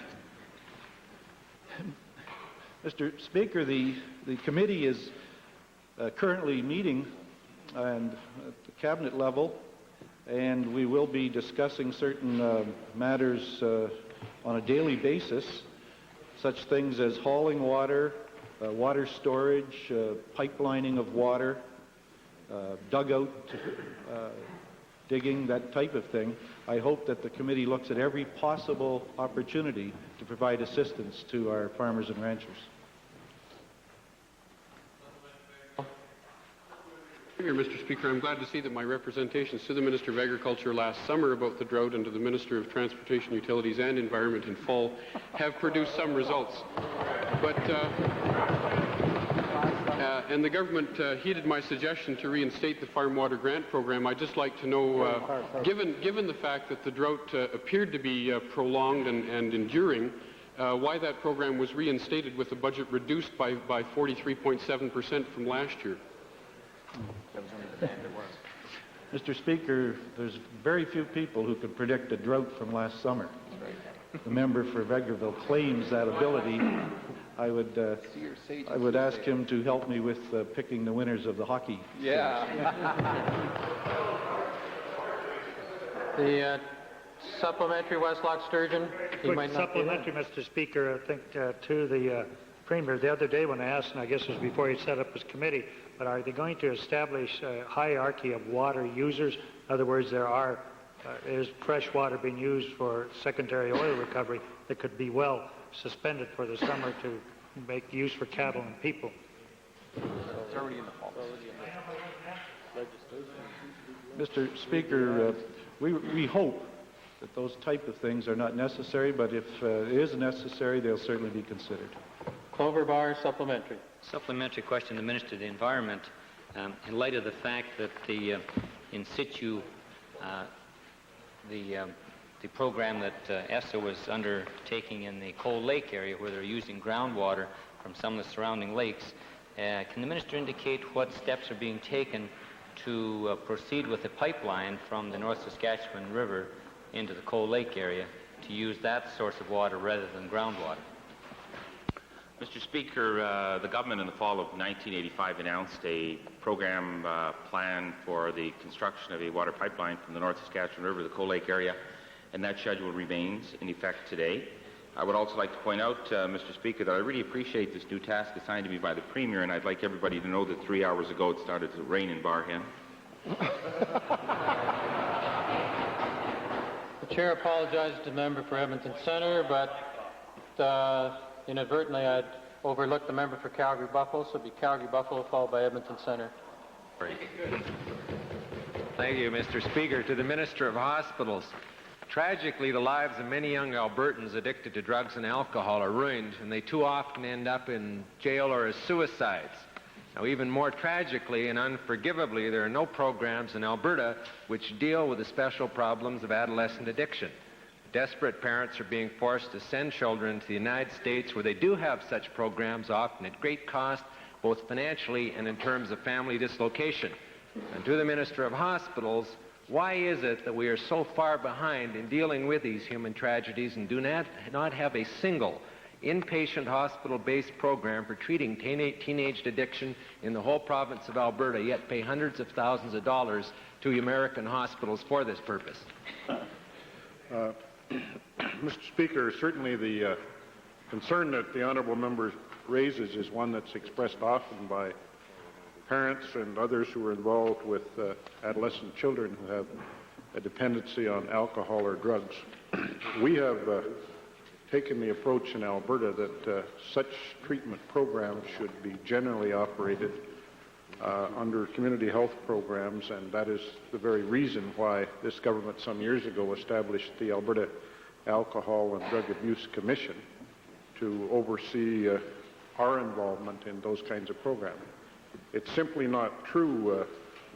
Mr. Speaker, the committee is currently meeting and at the cabinet level, and we will be discussing certain matters on a daily basis, such things as hauling water, water storage, pipelining of water, dugout digging, that type of thing. I hope that the committee looks at every possible opportunity to provide assistance to our farmers and ranchers. Mr. Speaker, I'm glad to see that my representations to the Minister of Agriculture last summer about the drought and to the Minister of Transportation, Utilities and Environment in fall have produced some results. But and the government heeded my suggestion to reinstate the Farm Water Grant Program. I'd just like to know, given the fact that the drought appeared to be prolonged and enduring, why that program was reinstated with the budget reduced by 43.7% from last year. Mr. Speaker, there's very few people who could predict a drought from last summer. The member for Vegreville claims that ability. I would ask him to help me with picking the winners of the hockey. Yeah. The supplementary, Westlock Sturgeon. Quick supplementary, Mr. Speaker, I think to the Premier the other day when I asked, and I guess it was before he set up his committee, but are they going to establish a hierarchy of water users? In other words, is fresh water being used for secondary oil recovery that could be well suspended for the summer to make use for cattle and people? It's already in the fall. Mr. Speaker, we hope that those type of things are not necessary, but if it is necessary, they'll certainly be considered. Clover Bar, supplementary. Supplementary question to the Minister of the Environment. In light of the fact that the in situ, the program that ESSA was undertaking in the Cold Lake area where they're using groundwater from some of the surrounding lakes, can the Minister indicate what steps are being taken to proceed with the pipeline from the North Saskatchewan River into the Cold Lake area to use that source of water rather than groundwater? Mr. Speaker, the government in the fall of 1985 announced a program plan for the construction of a water pipeline from the North Saskatchewan River to the Cold Lake area, and that schedule remains in effect today. I would also like to point out, Mr. Speaker, that I really appreciate this new task assigned to me by the Premier, and I'd like everybody to know that 3 hours ago it started to rain in Barhen. The Chair apologizes to the member for Edmonton Centre, but inadvertently I'd overlooked the member for Calgary Buffalo, so it'd be Calgary Buffalo followed by Edmonton Centre. Thank you, Mr. Speaker. To the Minister of Hospitals. Tragically, the lives of many young Albertans addicted to drugs and alcohol are ruined, and they too often end up in jail or as suicides. Now, even more tragically and unforgivably, there are no programs in Alberta which deal with the special problems of adolescent addiction. Desperate parents are being forced to send children to the United States where they do have such programs, often at great cost, both financially and in terms of family dislocation. And to the Minister of Hospitals, why is it that we are so far behind in dealing with these human tragedies and do not have a single inpatient hospital-based program for treating teenage addiction in the whole province of Alberta, yet pay hundreds of thousands of dollars to American hospitals for this purpose? Mr. Speaker, certainly the concern that the honourable member raises is one that's expressed often by parents and others who are involved with adolescent children who have a dependency on alcohol or drugs. We have taken the approach in Alberta that such treatment programs should be generally operated under community health programs, and that is the very reason why this government some years ago established the Alberta Alcohol and Drug Abuse Commission to oversee our involvement in those kinds of programs. It's simply not true,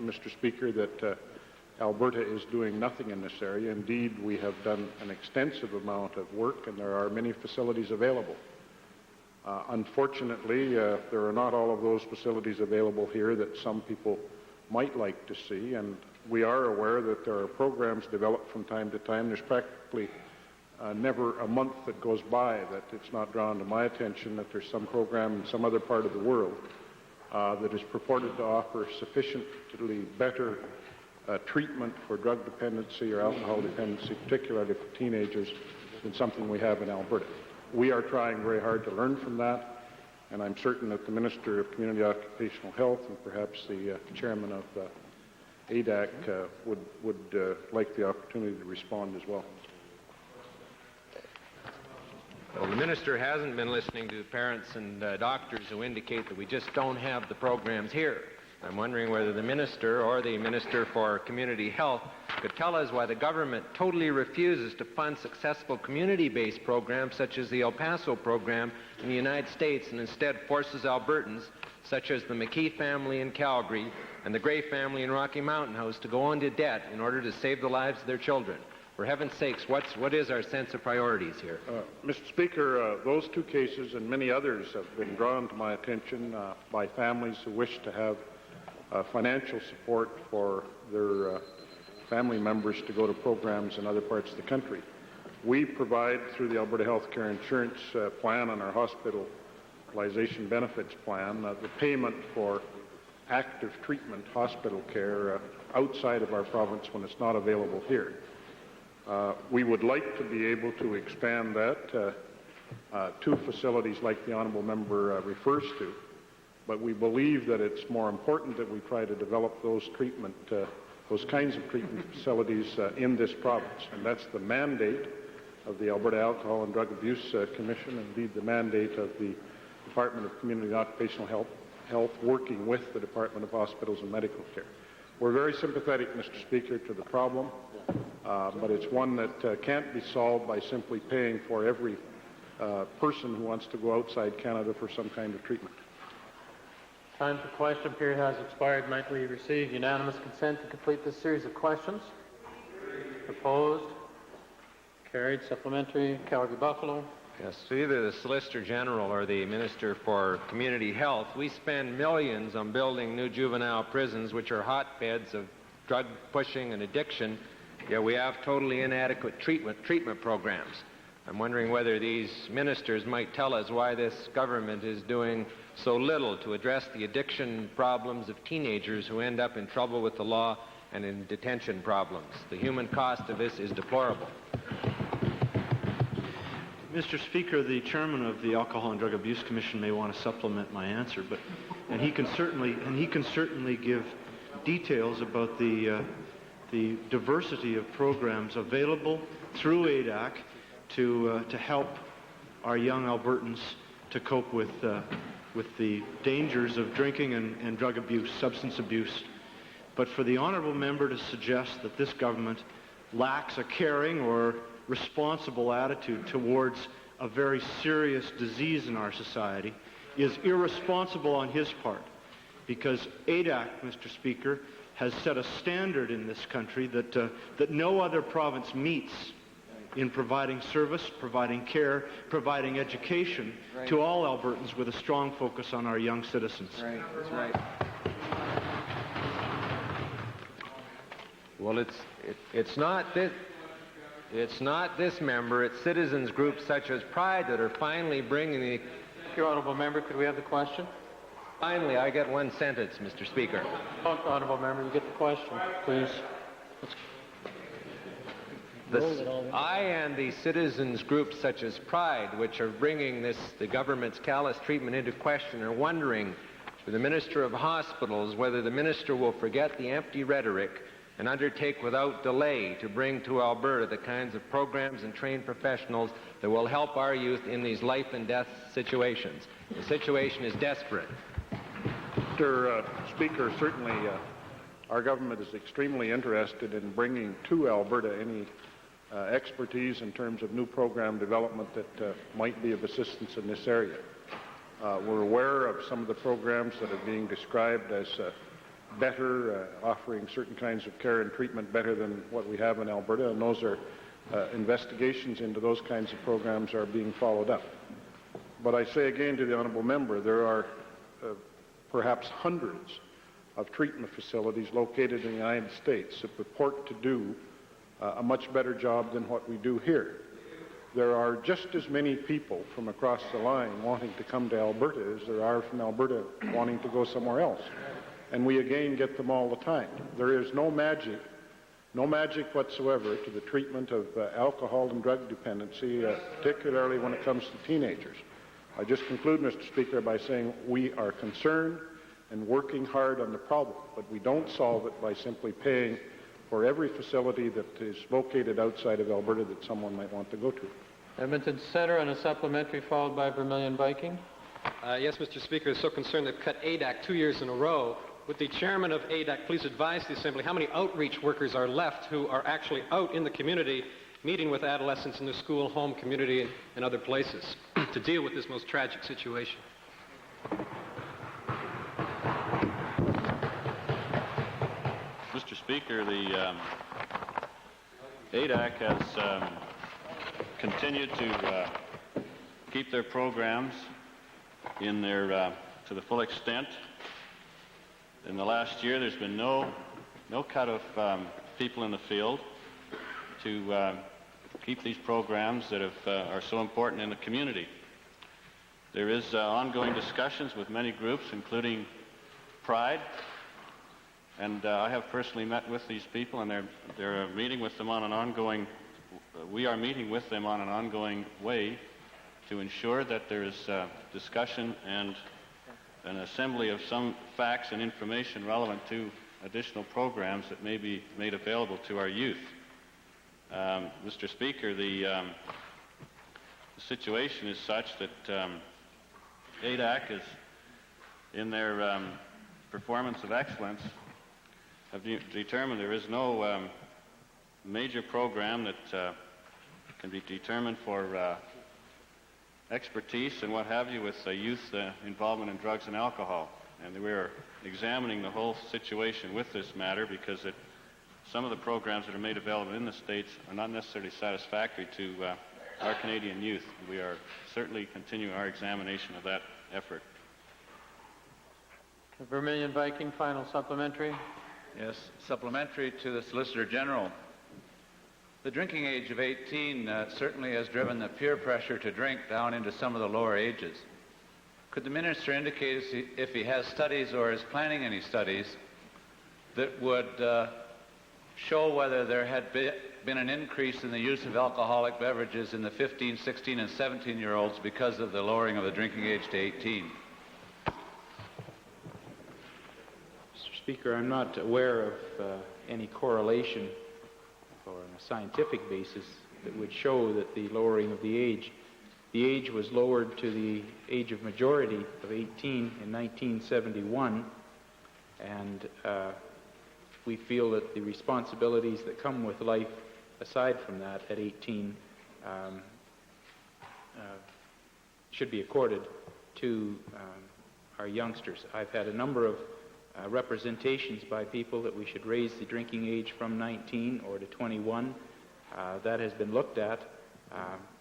Mr. Speaker, that Alberta is doing nothing in this area. Indeed, we have done an extensive amount of work, and there are many facilities available. Unfortunately, there are not all of those facilities available here that some people might like to see, and we are aware that there are programs developed from time to time. There's practically never a month that goes by that it's not drawn to my attention that there's some program in some other part of the world that is purported to offer sufficiently better treatment for drug dependency or alcohol dependency, particularly for teenagers, than something we have in Alberta. We are trying very hard to learn from that, and I'm certain that the Minister of Community Occupational Health and perhaps the Chairman of ADAC would like the opportunity to respond as well. Well, the Minister hasn't been listening to parents and doctors who indicate that we just don't have the programs here. I'm wondering whether the Minister or the Minister for Community Health could tell us why the government totally refuses to fund successful community-based programs such as the El Paso program in the United States and instead forces Albertans, such as the McKee family in Calgary and the Gray family in Rocky Mountain House, to go into debt in order to save the lives of their children. For heaven's sakes, what is our sense of priorities here? Mr. Speaker, those two cases and many others have been drawn to my attention by families who wish to have financial support for their family members to go to programs in other parts of the country. We provide, through the Alberta Healthcare Insurance Plan and our hospitalization benefits plan, the payment for active treatment hospital care outside of our province when it's not available here. We would like to be able to expand that to facilities like the honourable member refers to, but we believe that it's more important that we try to develop those kinds of treatment facilities in this province, and that's the mandate of the Alberta Alcohol and Drug Abuse Commission, and indeed the mandate of the Department of Community and Occupational Health working with the Department of Hospitals and Medical Care. We're very sympathetic, Mr. Speaker, to the problem, but it's one that can't be solved by simply paying for every person who wants to go outside Canada for some kind of treatment. Time for question period has expired. Might we receive unanimous consent to complete this series of questions? Opposed? Carried. Supplementary. Calgary Buffalo. Yes, so either the Solicitor General or the Minister for Community Health, we spend millions on building new juvenile prisons, which are hotbeds of drug pushing and addiction, yet we have totally inadequate treatment programs. I'm wondering whether these ministers might tell us why this government is doing so little to address the addiction problems of teenagers who end up in trouble with the law and in detention problems. The human cost of this is deplorable. Mr. Speaker, the chairman of the Alcohol and Drug Abuse Commission may want to supplement my answer, and he can certainly give details about the diversity of programs available through ADAC to help our young Albertans to cope with the dangers of drinking and drug abuse, substance abuse. But for the honourable member to suggest that this government lacks a caring or responsible attitude towards a very serious disease in our society is irresponsible on his part, because ADAC, Mr. Speaker, has set a standard in this country that no other province meets in providing service, providing care, providing education to all Albertans with a strong focus on our young citizens. Right, that's right. Well, it's not this member, it's citizens groups such as Pride that are finally bringing the... Your honourable member, could we have the question? Finally, I get one sentence, Mr. Speaker. Honourable member, you get the question, please. I and the citizens groups such as Pride, which are bringing the government's callous treatment into question, are wondering, for the Minister of Hospitals, whether the minister will forget the empty rhetoric and undertake without delay to bring to Alberta the kinds of programs and trained professionals that will help our youth in these life and death situations. The situation is desperate. Mr. Speaker, certainly our government is extremely interested in bringing to Alberta any expertise in terms of new program development that might be of assistance in this area. We're aware of some of the programs that are being described as better, offering certain kinds of care and treatment better than what we have in Alberta, and those are investigations into those kinds of programs are being followed up. But I say again to the honourable member, there are perhaps hundreds of treatment facilities located in the United States that purport to do a much better job than what we do here. There are just as many people from across the line wanting to come to Alberta as there are from Alberta wanting to go somewhere else. And we again get them all the time. There is no magic whatsoever to the treatment of alcohol and drug dependency, particularly when it comes to teenagers. I just conclude, Mr. Speaker, by saying we are concerned and working hard on the problem, but we don't solve it by simply paying for every facility that is located outside of Alberta that someone might want to go to. Edmonton Centre on a supplementary followed by Vermilion Viking. Yes, Mr. Speaker, so concerned they've cut ADAC 2 years in a row. Would the chairman of ADAC please advise the Assembly how many outreach workers are left who are actually out in the community meeting with adolescents in the school, home, community, and other places to deal with this most tragic situation? Mr. Speaker, ADAC has continued to keep their programs in their to the full extent. In the last year, there's been no cut of people in the field to keep these programs that are so important in the community. There is ongoing discussions with many groups, including Pride, and I have personally met with these people, and they're meeting with them on an ongoing. We are meeting with them on an ongoing way to ensure that there is discussion and an assembly of some facts and information relevant to additional programs that may be made available to our youth. Mr. Speaker, the situation is such that ADAC is, in their performance of excellence, have determined there is no major program that can be determined for expertise and what have you with youth involvement in drugs and alcohol. And we are examining the whole situation with this matter because some of the programs that are made available in the States are not necessarily satisfactory to our Canadian youth. We are certainly continuing our examination of that effort. Vermilion Viking, final supplementary. Yes, supplementary to the Solicitor General. The drinking age of 18 certainly has driven the peer pressure to drink down into some of the lower ages. Could the Minister indicate if he has studies or is planning any studies that would show whether there had been an increase in the use of alcoholic beverages in the 15, 16, and 17-year-olds because of the lowering of the drinking age to 18? Mr. Speaker, I'm not aware of any correlation or on a scientific basis that would show that the lowering of the age was lowered to the age of majority of 18 in 1971, and we feel that the responsibilities that come with life aside from that at 18 should be accorded to our youngsters. I've had a number of representations by people that we should raise the drinking age from 19 or to 21. That has been looked at.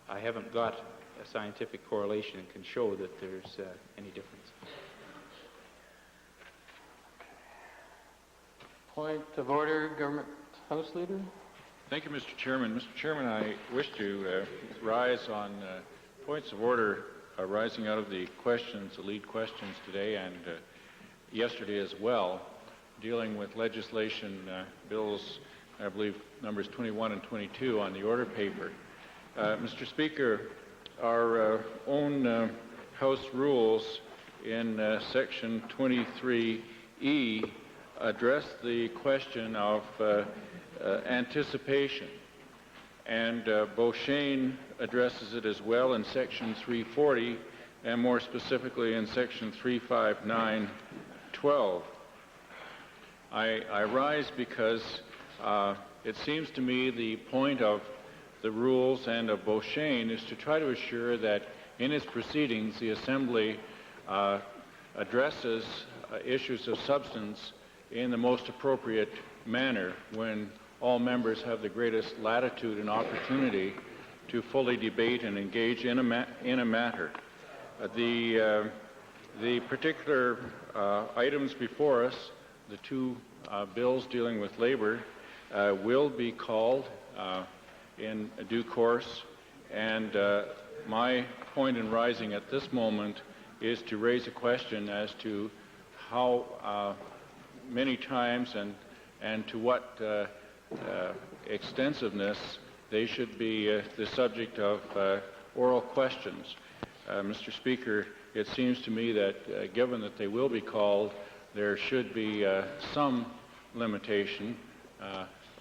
I haven't got a scientific correlation that can show that there's any difference. Point of order, Government House Leader. Thank you, Mr. Chairman. Mr. Chairman, I wish to rise on points of order arising out of the questions, the lead questions today and yesterday as well, dealing with legislation bills, I believe numbers 21 and 22 on the order paper. Mr. Speaker, our own House rules in section 23E address the question of anticipation, and Beauchesne addresses it as well in section 340 and more specifically in section 359 12. I rise because it seems to me the point of the rules and of Beauchesne is to try to assure that in its proceedings the Assembly addresses issues of substance in the most appropriate manner when all members have the greatest latitude and opportunity to fully debate and engage in a matter. The particular items before us, the two bills dealing with labor, will be called in due course, and my point in rising at this moment is to raise a question as to how many times and to what extensiveness they should be the subject of oral questions. Mr. Speaker, it seems to me that given that they will be called, there should be some limitation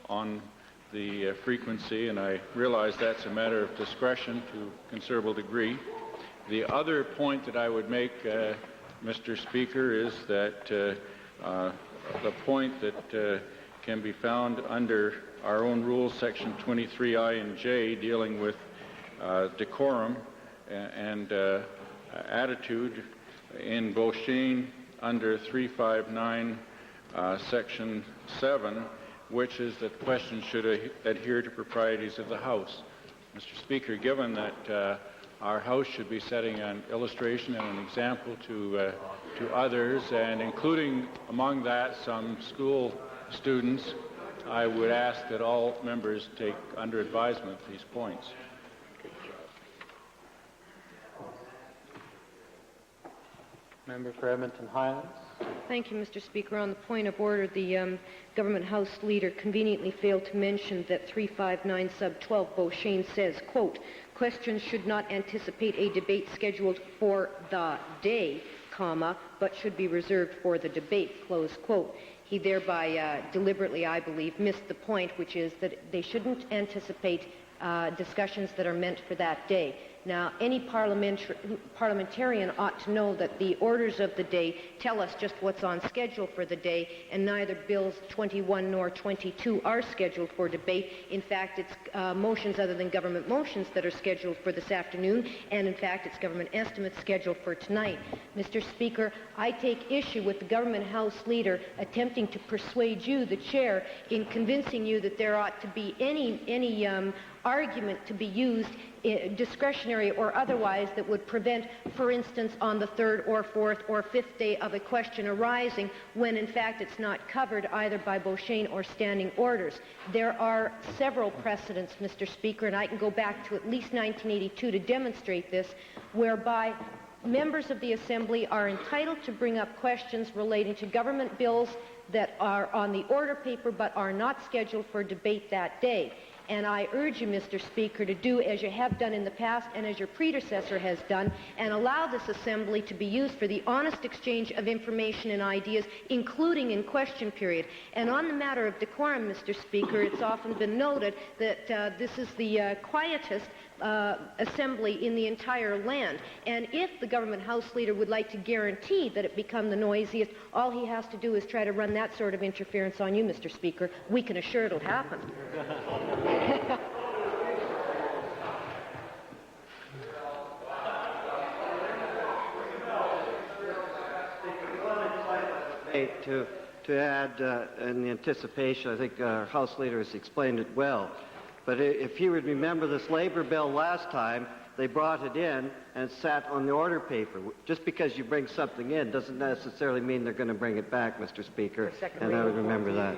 on the frequency, and I realize that's a matter of discretion to a considerable degree. The other point that I would make, Mr. Speaker, is that the point that can be found under our own rules, section 23I and J, dealing with decorum and attitude in Beauchesne under 359 section 7 which is that questions should adhere to proprieties of the House. Mr. Speaker, given that our House should be setting an illustration and an example to others, and including among that some school students, I would ask that all members take under advisement these points. Member for Edmonton Highlands. Thank you, Mr. Speaker. On the point of order, the Government House Leader conveniently failed to mention that 359 sub 12 Beauchesne says, quote, questions should not anticipate a debate scheduled for the day, comma, but should be reserved for the debate, close quote. He thereby deliberately, I believe, missed the point, which is that they shouldn't anticipate discussions that are meant for that day. Now, any parliamentarian ought to know that the orders of the day tell us just what's on schedule for the day, and neither Bills 21 nor 22 are scheduled for debate. In fact, it's motions other than government motions that are scheduled for this afternoon, and in fact, it's government estimates scheduled for tonight. Mr. Speaker, I take issue with the Government House Leader attempting to persuade you, the Chair, in convincing you that there ought to be any argument to be used, discretionary or otherwise, that would prevent, for instance, on the third or fourth or fifth day of a question arising when in fact it's not covered either by Beauchesne or standing orders. There are several precedents, Mr. Speaker, and I can go back to at least 1982 to demonstrate this, whereby members of the Assembly are entitled to bring up questions relating to government bills that are on the order paper but are not scheduled for debate that day. And I urge you, Mr. Speaker, to do as you have done in the past and as your predecessor has done, and allow this Assembly to be used for the honest exchange of information and ideas, including in question period. And on the matter of decorum, Mr. Speaker, it's often been noted that this is the quietest Assembly in the entire land. And if the Government House Leader would like to guarantee that it become the noisiest, all he has to do is try to run that sort of interference on you, Mr. Speaker. We can assure it'll happen. To add in the anticipation, I think our House Leader has explained it well. But if you would remember this labor bill last time, they brought it in and sat on the order paper. Just because you bring something in doesn't necessarily mean they're going to bring it back, Mr. Speaker, and I would remember that.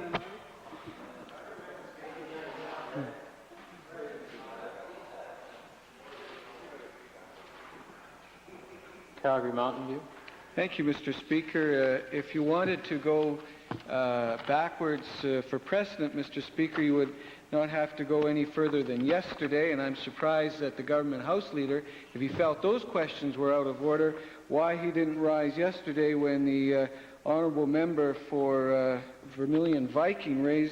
Calgary Mountain View. Thank you, Mr. Speaker. If you wanted to go backwards for precedent, Mr. Speaker, you would not have to go any further than yesterday, and I'm surprised that the Government House Leader, if he felt those questions were out of order, why he didn't rise yesterday when the honourable member for Vermilion Viking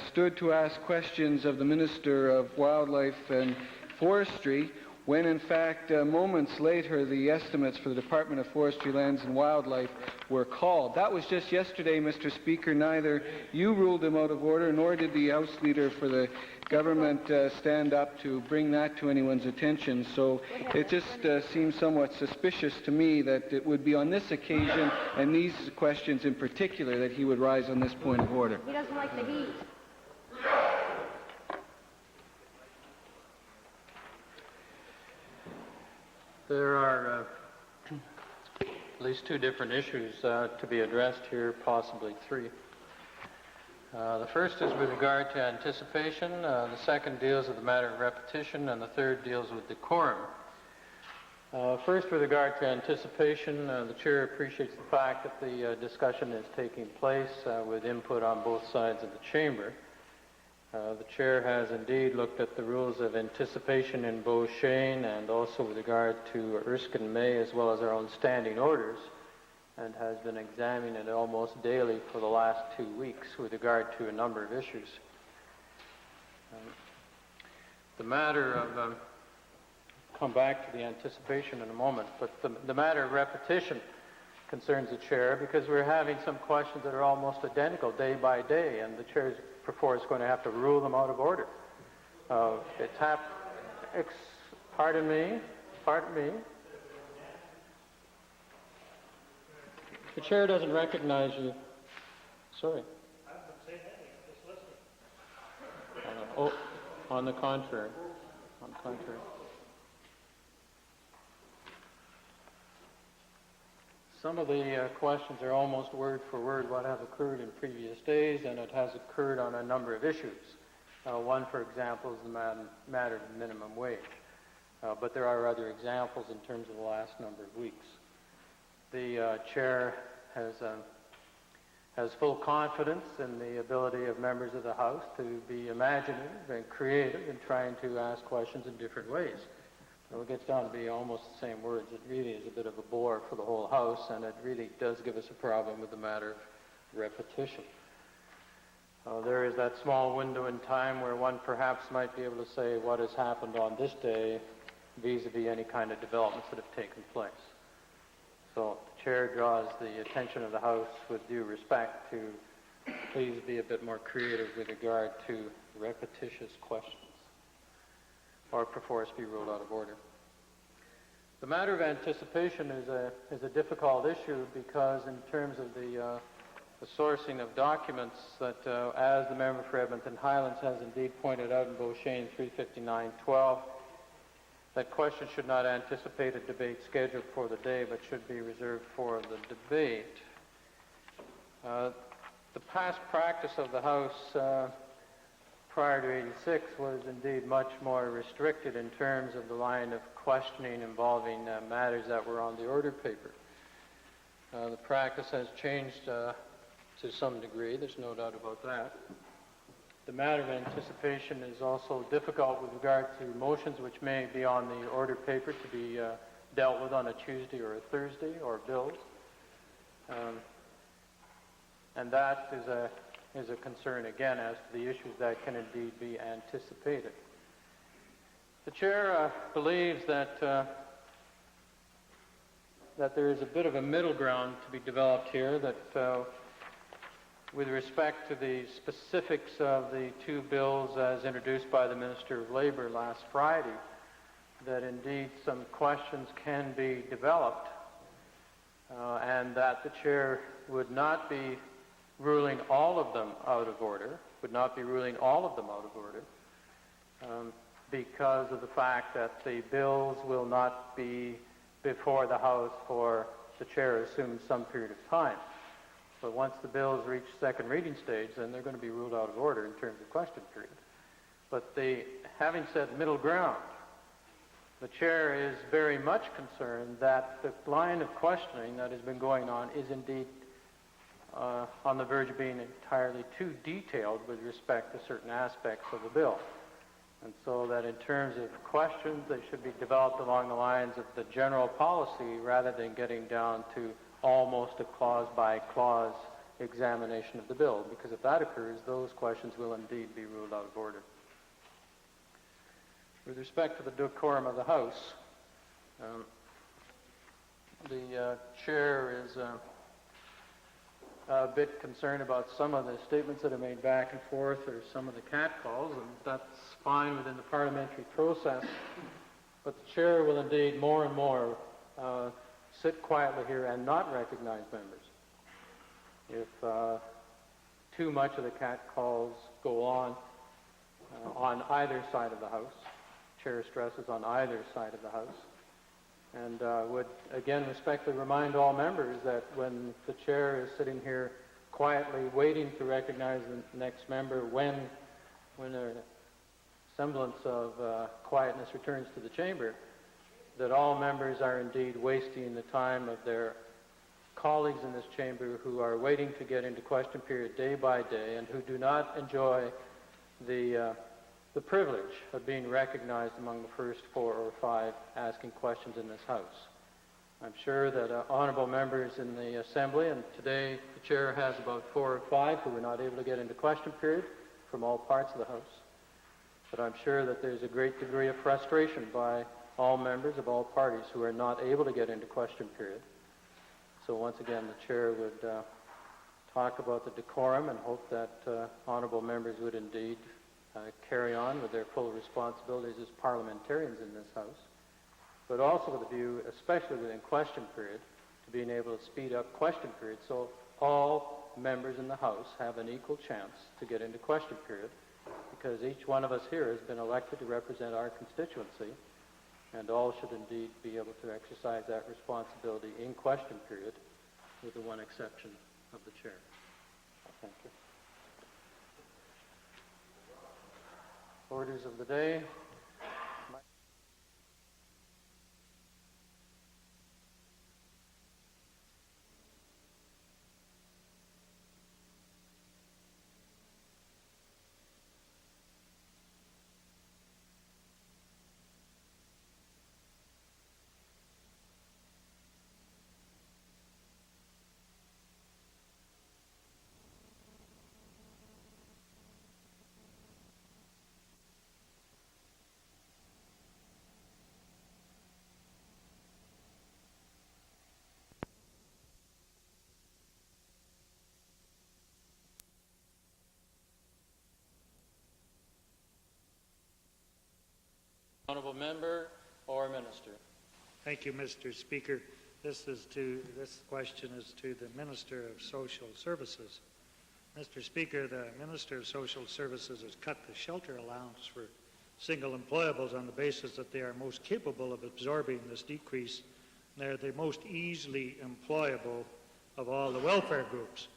stood to ask questions of the Minister of Wildlife and Forestry, when in fact moments later the estimates for the Department of Forestry, Lands and Wildlife were called. That was just yesterday, Mr. Speaker. Neither you ruled him out of order, nor did the House Leader for the government stand up to bring that to anyone's attention. So it just seems somewhat suspicious to me that it would be on this occasion and these questions in particular that he would rise on this point of order. He doesn't like the heat. There are at least two different issues to be addressed here, possibly three. The first is with regard to anticipation, the second deals with the matter of repetition, and the third deals with decorum. First, with regard to anticipation, the Chair appreciates the fact that the discussion is taking place with input on both sides of the Chamber. The Chair has indeed looked at the rules of anticipation in Beauchesne and also with regard to Erskine May as well as our own standing orders, and has been examining it almost daily for the last 2 weeks with regard to a number of issues. The matter of, come back to the anticipation in a moment, but the matter of repetition concerns the Chair because we're having some questions that are almost identical day by day, and the Chair is going to have to rule them out of order. Pardon me. The Chair doesn't recognize you. Sorry. Oh, on the contrary. On the contrary. Some of the questions are almost word for word what has occurred in previous days, and it has occurred on a number of issues. One, for example, is the matter of minimum wage. But there are other examples in terms of the last number of weeks. The chair has full confidence in the ability of members of the House to be imaginative and creative in trying to ask questions in different ways. So it gets down to be almost the same words. It really is a bit of a bore for the whole House, and it really does give us a problem with the matter of repetition. There is that small window in time where one perhaps might be able to say what has happened on this day vis-a-vis any kind of developments that have taken place. So the chair draws the attention of the House with due respect to please be a bit more creative with regard to repetitious questions or perforce be ruled out of order. The matter of anticipation is a difficult issue because in terms of the sourcing of documents that, as the member for Edmonton Highlands has indeed pointed out in Beauchene 359-12, that question should not anticipate a debate scheduled for the day, but should be reserved for the debate. The past practice of the House prior to 86 was indeed much more restricted in terms of the line of questioning involving matters that were on the order paper. The practice has changed to some degree, there's no doubt about that. The matter of anticipation is also difficult with regard to motions which may be on the order paper to be dealt with on a Tuesday or a Thursday, or bills. And that is a concern, again, as to the issues that can indeed be anticipated. The chair believes that there is a bit of a middle ground to be developed here, that with respect to the specifics of the two bills as introduced by the Minister of Labour last Friday, that indeed some questions can be developed and that the chair would not be ruling all of them out of order, because of the fact that the bills will not be before the House for, the chair assumes, some period of time. But once the bills reach second reading stage, then they're going to be ruled out of order in terms of question period. But having said middle ground, the chair is very much concerned that the line of questioning that has been going on is indeed on the verge of being entirely too detailed with respect to certain aspects of the bill. And so that in terms of questions, they should be developed along the lines of the general policy rather than getting down to almost a clause-by-clause examination of the bill, because if that occurs, those questions will indeed be ruled out of order. With respect to the decorum of the House, the chair is a bit concerned about some of the statements that are made back and forth, or some of the catcalls, and that's fine within the parliamentary process. But the chair will indeed more and more sit quietly here and not recognize members. If too much of the catcalls go on either side of the House, chair stresses on either side of the House, and would again respectfully remind all members that when the chair is sitting here quietly waiting to recognize the next member, when a semblance of quietness returns to the chamber, that all members are indeed wasting the time of their colleagues in this chamber who are waiting to get into question period day by day and who do not enjoy the privilege of being recognized among the first 4 or 5 asking questions in this House. I'm sure that honourable members in the Assembly, and today the chair has about 4 or 5 who were not able to get into question period from all parts of the House, but I'm sure that there's a great degree of frustration by all members of all parties who are not able to get into question period. So once again, the chair would talk about the decorum and hope that honourable members would indeed carry on with their full responsibilities as parliamentarians in this House, but also with a view, especially within question period, to being able to speed up question period so all members in the House have an equal chance to get into question period, because each one of us here has been elected to represent our constituency, and all should indeed be able to exercise that responsibility in question period, with the one exception of the chair. Thank you. Orders of the day. Honourable member or minister. Thank you, Mr. Speaker. This question is to the Minister of Social Services. Mr. Speaker, the Minister of Social Services has cut the shelter allowance for single employables on the basis that they are most capable of absorbing this decrease. They're the most easily employable of all the welfare groups.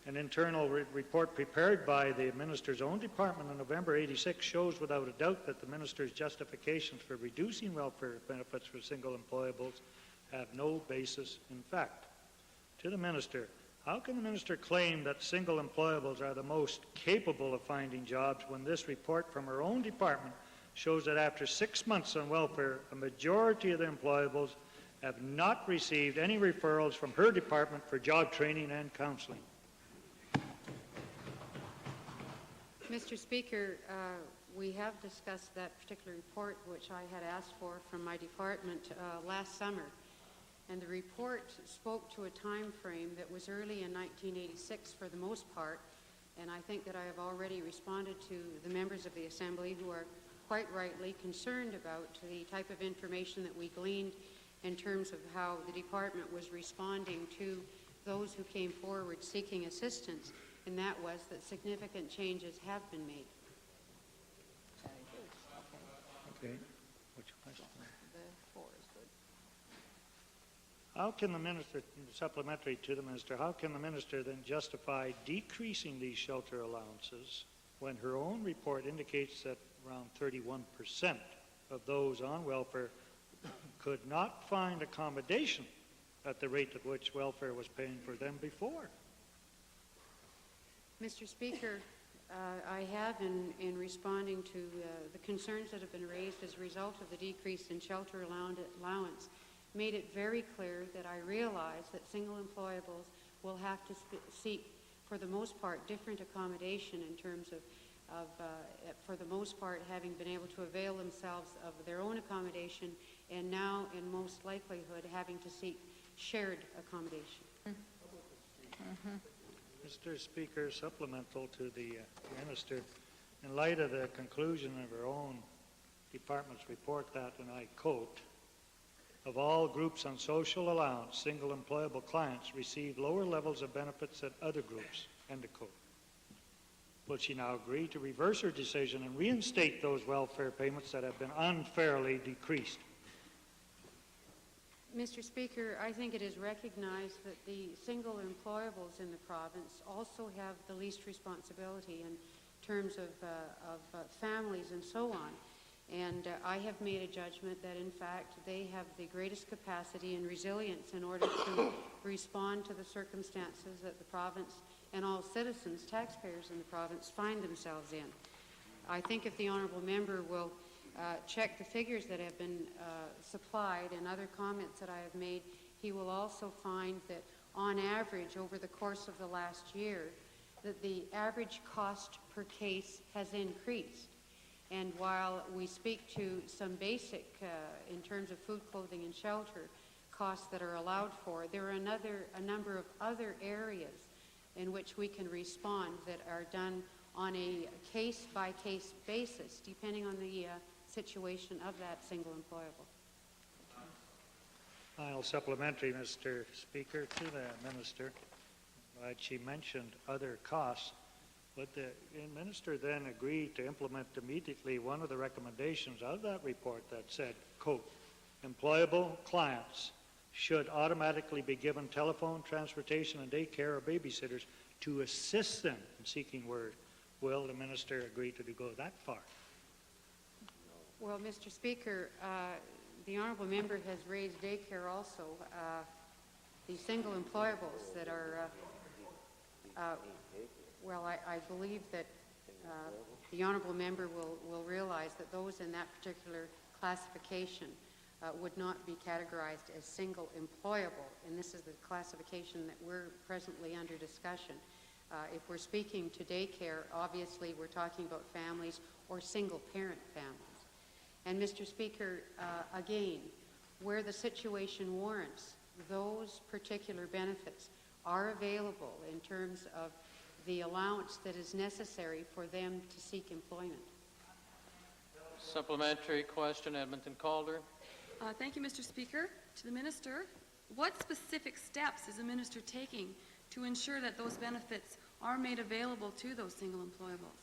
An internal report prepared by the Minister's own department in November '86 shows without a doubt that the Minister's justifications for reducing welfare benefits for single employables have no basis in fact. To the Minister, how can the Minister claim that single employables are the most capable of finding jobs when this report from her own department shows that after 6 months on welfare, a majority of the employables have not received any referrals from her department for job training and counseling? Mr. Speaker, we have discussed that particular report, which I had asked for from my department last summer. And the report spoke to a time frame that was early in 1986 for the most part, and I think that I have already responded to the members of the Assembly who are quite rightly concerned about the type of information that we gleaned in terms of how the department was responding to those who came forward seeking assistance, and that was that significant changes have been made. Okay. Which question? The 4 is good. How can the Minister, supplementary to the Minister, how can the Minister then justify decreasing these shelter allowances when her own report indicates that around 31% of those on welfare could not find accommodation at the rate at which welfare was paying for them before? Mr. Speaker, I have, in responding to the concerns that have been raised as a result of the decrease in shelter allowance, made it very clear that I realize that single employables will have to seek, for the most part, different accommodation in terms of for the most part, having been able to avail themselves of their own accommodation, and now, in most likelihood, having to seek shared accommodation. Mr. Speaker, supplemental to the Minister, in light of the conclusion of her own department's report that, and I quote, of all groups on social allowance, single employable clients receive lower levels of benefits than other groups, end of quote. Will she now agree to reverse her decision and reinstate those welfare payments that have been unfairly decreased? Mr. Speaker, I think it is recognized that the single employables in the province also have the least responsibility in terms of families and so on. And I have made a judgment that, in fact, they have the greatest capacity and resilience in order to respond to the circumstances that the province and all citizens, taxpayers in the province, find themselves in. I think if the honourable member will check the figures that have been supplied and other comments that I have made, he will also find that on average over the course of the last year that the average cost per case has increased. And while we speak to some basic, in terms of food, clothing and shelter, costs that are allowed for, there are a number of other areas in which we can respond that are done on a case-by-case basis, depending on the situation of that single employable. Final supplementary, Mr. Speaker, to the Minister. She mentioned other costs. Would the minister then agree to implement immediately one of the recommendations of that report that said, quote, employable clients should automatically be given telephone, transportation, and daycare or babysitters to assist them in seeking work? Will the minister agree to go that far? Well, Mr. Speaker, the honourable member has raised daycare also. The single employables that are, well, I believe that the honourable member will realize that those in that particular classification would not be categorized as single employable, and this is the classification that we're presently under discussion. If we're speaking to daycare, obviously we're talking about families or single-parent families. And Mr. Speaker, again, where the situation warrants, those particular benefits are available in terms of the allowance that is necessary for them to seek employment. Supplementary question, Edmonton Calder. Thank you, Mr. Speaker. To the Minister, what specific steps is the Minister taking to ensure that those benefits are made available to those single employables?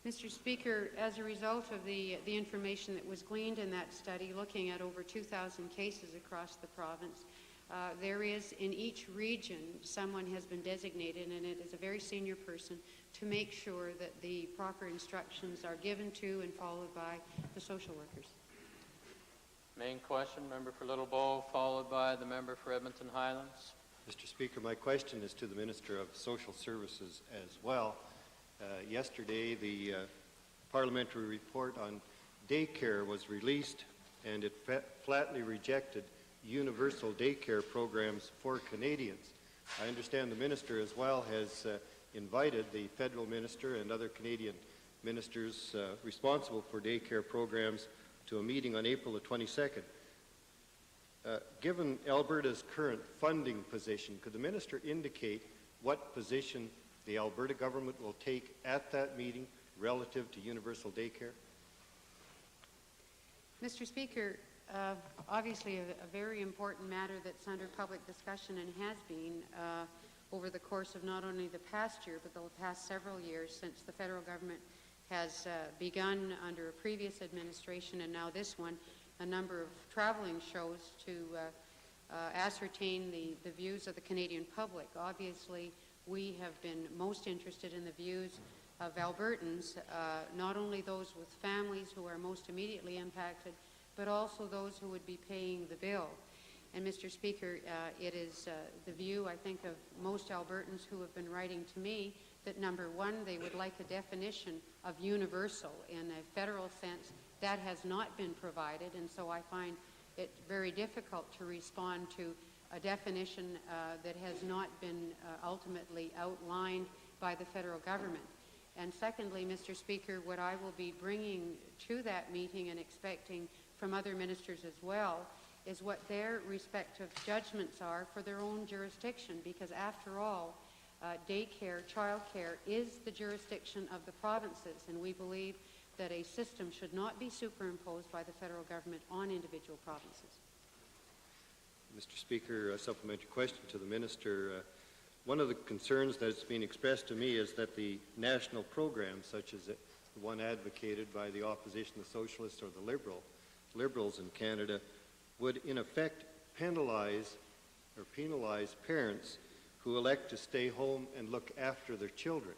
Mr. Speaker, as a result of the information that was gleaned in that study, looking at over 2,000 cases across the province, there is in each region someone has been designated, and it is a very senior person, to make sure that the proper instructions are given to and followed by the social workers. Main question, member for Little Bow, followed by the member for Edmonton Highlands. Mr. Speaker, my question is to the Minister of Social Services as well. Yesterday, the parliamentary report on daycare was released, and it flatly rejected universal daycare programs for Canadians. I understand the minister as well has invited the federal minister and other Canadian ministers responsible for daycare programs to a meeting on April the 22nd. Given Alberta's current funding position, could the minister indicate what position the Alberta government will take at that meeting relative to universal daycare? Mr. Speaker, obviously a very important matter that's under public discussion and has been over the course of not only the past year but the past several years since the federal government has begun under a previous administration and now this one a number of traveling shows to ascertain the views of the Canadian public. Obviously, we have been most interested in the views of Albertans, not only those with families who are most immediately impacted, but also those who would be paying the bill. And Mr. Speaker, it is the view, I think, of most Albertans who have been writing to me that, number one, they would like a definition of universal in a federal sense. That has not been provided, and so I find it very difficult to respond to a definition that has not been ultimately outlined by the federal government. And secondly, Mr. Speaker, what I will be bringing to that meeting and expecting from other ministers as well is what their respective judgments are for their own jurisdiction, because after all, daycare, childcare is the jurisdiction of the provinces, and we believe that a system should not be superimposed by the federal government on individual provinces. Mr. Speaker, a supplementary question to the minister. One of the concerns that's been expressed to me is that the national programs, such as the one advocated by the opposition, the socialists or the liberals in Canada, would in effect penalize parents who elect to stay home and look after their children.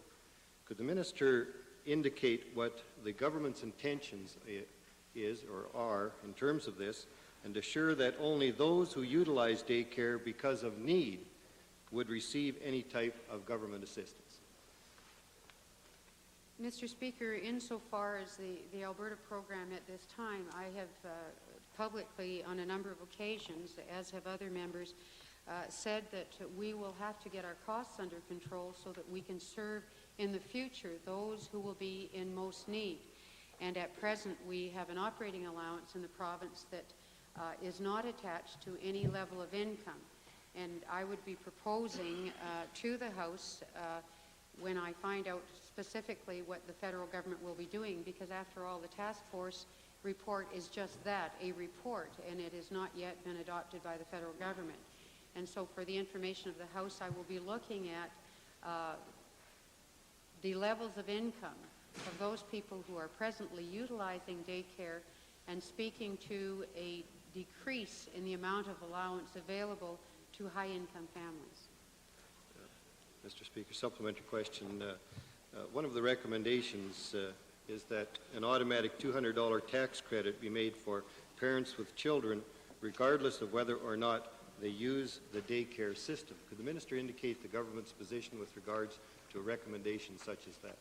Could the minister indicate what the government's intentions is or are in terms of this, and assure that only those who utilize daycare because of need would receive any type of government assistance? Mr. Speaker, insofar as the Alberta program at this time, I have publicly on a number of occasions, as have other members, said that we will have to get our costs under control so that we can serve in the future those who will be in most need. And at present, we have an operating allowance in the province that is not attached to any level of income. And I would be proposing to the House when I find out specifically what the federal government will be doing, because after all, the task force report is just that, a report, and it has not yet been adopted by the federal government. And so for the information of the House, I will be looking at the levels of income of those people who are presently utilizing daycare and speaking to a decrease in the amount of allowance available to high-income families. Mr. Speaker, supplementary question. One of the recommendations is that an automatic $200 tax credit be made for parents with children, regardless of whether or not they use the daycare system. Could the minister indicate the government's position with regards to a recommendation such as that?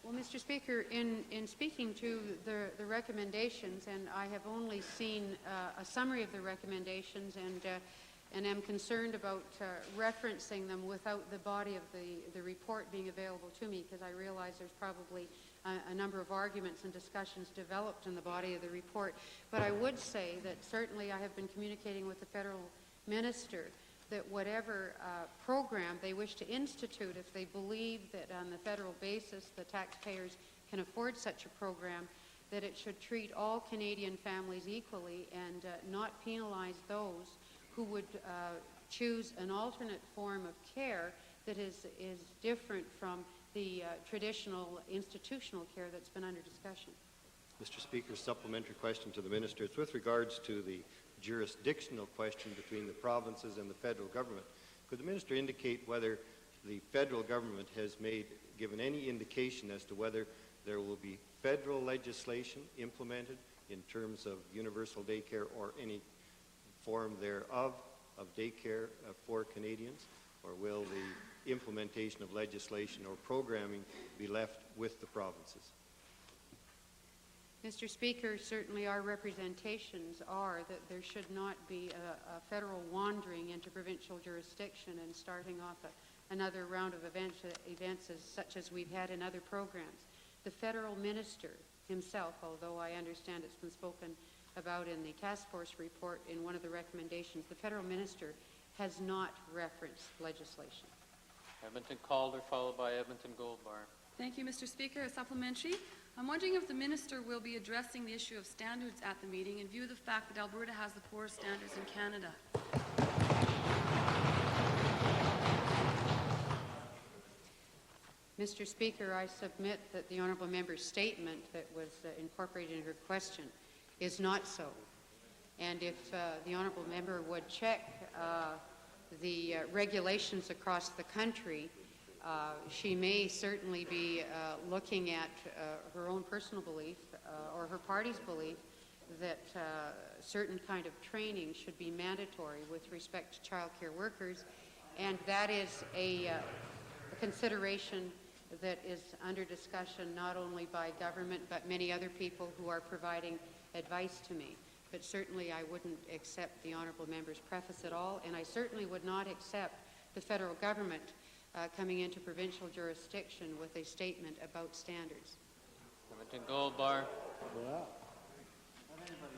Well, Mr. Speaker, in speaking to the recommendations, and I have only seen a summary of the recommendations and am concerned about referencing them without the body of the report being available to me, because I realize there's probably a number of arguments and discussions developed in the body of the report. But I would say that certainly I have been communicating with the federal minister that whatever program they wish to institute, if they believe that on the federal basis the taxpayers can afford such a program, that it should treat all Canadian families equally and not penalize those who would choose an alternate form of care that is different from the traditional institutional care that's been under discussion. Mr. Speaker, supplementary question to the minister. It's with regards to the jurisdictional question between the provinces and the federal government. Could the minister indicate whether the federal government has given any indication as to whether there will be federal legislation implemented in terms of universal daycare or any form thereof of daycare for Canadians, or will the implementation of legislation or programming be left with the provinces? Mr. Speaker, certainly our representations are that there should not be a federal wandering into provincial jurisdiction and starting off another round of events such as we've had in other programs. The federal minister himself, although I understand it's been spoken about in the task force report in one of the recommendations, the federal minister has not referenced legislation. Edmonton Calder, followed by Edmonton Goldbar. Thank you, Mr. Speaker. A supplementary. I'm wondering if the minister will be addressing the issue of standards at the meeting in view of the fact that Alberta has the poorest standards in Canada. Mr. Speaker, I submit that the honourable member's statement that was incorporated in her question is not so. And if the honourable member would check the regulations across the country, she may certainly be looking at her own personal belief or her party's belief that certain kind of training should be mandatory with respect to child care workers, and that is a consideration that is under discussion not only by government but many other people who are providing advice to me. But certainly I wouldn't accept the honourable member's preface at all, and I certainly would not accept the federal government coming into provincial jurisdiction with a statement about standards. Edmonton Goldbar.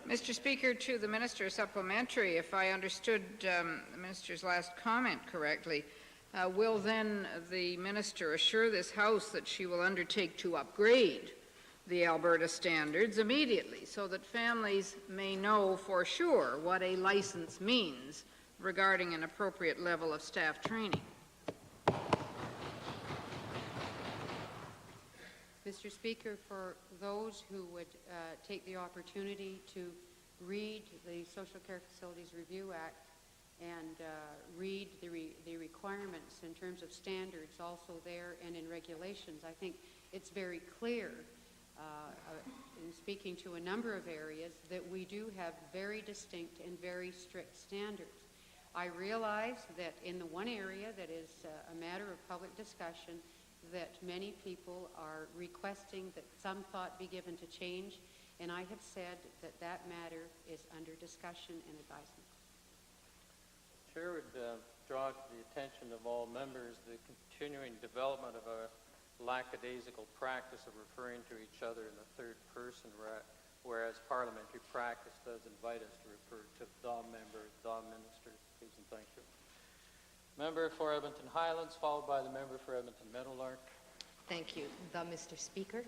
Mr. Speaker, to the Minister, supplementary, if I understood the Minister's last comment correctly, will then the Minister assure this House that she will undertake to upgrade the Alberta standards immediately so that families may know for sure what a license means regarding an appropriate level of staff training? Mr. Speaker, for those who would take the opportunity to read the Social Care Facilities Review Act and read the requirements in terms of standards also there and in regulations, I think it's very clear in speaking to a number of areas that we do have very distinct and very strict standards. I realize that in the one area that is a matter of public discussion, that many people are requesting that some thought be given to change, and I have said that that matter is under discussion and advisement. Chair would draw to the attention of all members the continuing development of a lackadaisical practice of referring to each other in the third person, whereas parliamentary practice does invite us to refer to the member, the minister. Please and thank you. Member for Edmonton Highlands, followed by the member for Edmonton Meadowlark. Thank you, Mr. Speaker.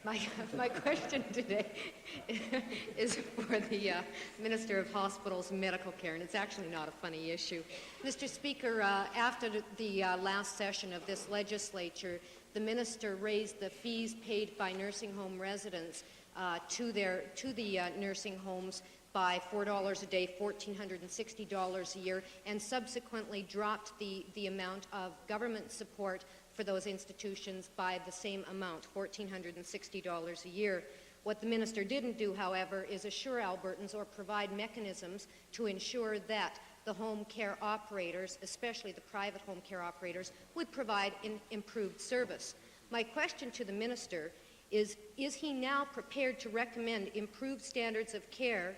My question today is for the Minister of Hospitals and Medical Care, and it's actually not a funny issue. Mr. Speaker, after the last session of this legislature, the Minister raised the fees paid by nursing home residents to the nursing homes by $4 a day, $1,460 a year, and subsequently dropped the amount of government support for those institutions by the same amount, $1,460 a year. What the minister didn't do, however, is assure Albertans or provide mechanisms to ensure that the home care operators, especially the private home care operators, would provide improved service. My question to the minister is he now prepared to recommend improved standards of care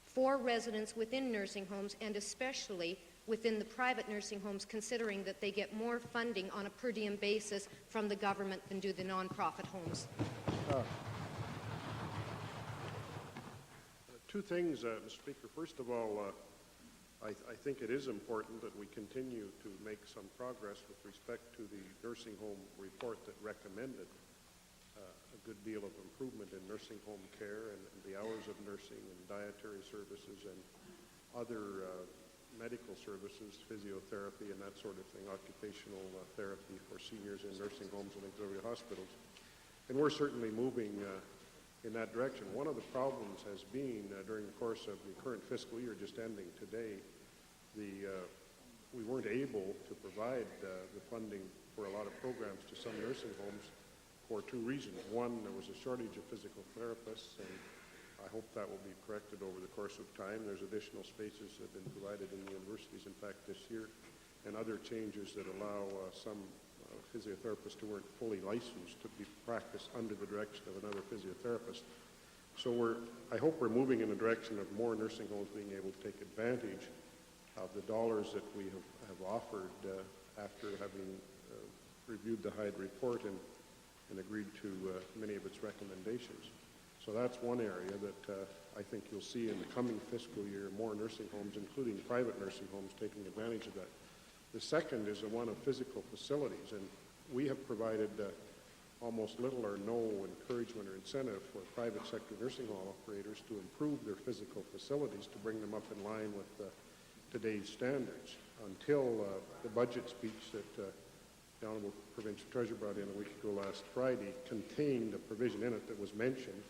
for residents within nursing homes, and especially within the private nursing homes, considering that they get more funding on a per diem basis from the government than do the nonprofit homes? Two things, Mr. Speaker. First of all, I think it is important that we continue to make some progress with respect to the nursing home report that recommended a good deal of improvement in nursing home care and the hours of nursing and dietary services and other medical services, physiotherapy and that sort of thing, occupational therapy for seniors in nursing homes and auxiliary hospitals. And we're certainly moving in that direction. One of the problems has been during the course of the current fiscal year just ending today, we weren't able to provide the funding for a lot of programs to some nursing homes for two reasons. One, there was a shortage of physical therapists, and I hope that will be corrected over the course of time. There's additional spaces that have been provided in the universities, in fact, this year, and other changes that allow some physiotherapists who weren't fully licensed to be practiced under the direction of another physiotherapist. So I hope we're moving in the direction of more nursing homes being able to take advantage of the dollars that we have offered after having reviewed the Hyde report and agreed to many of its recommendations. So that's one area that I think you'll see in the coming fiscal year, more nursing homes, including private nursing homes, taking advantage of that. The second is the one of physical facilities, and we have provided almost little or no encouragement or incentive for private sector nursing home operators to improve their physical facilities to bring them up in line with today's standards. Until the budget speech that the Honourable Provincial Treasurer brought in a week ago last Friday contained a provision in it that was mentioned.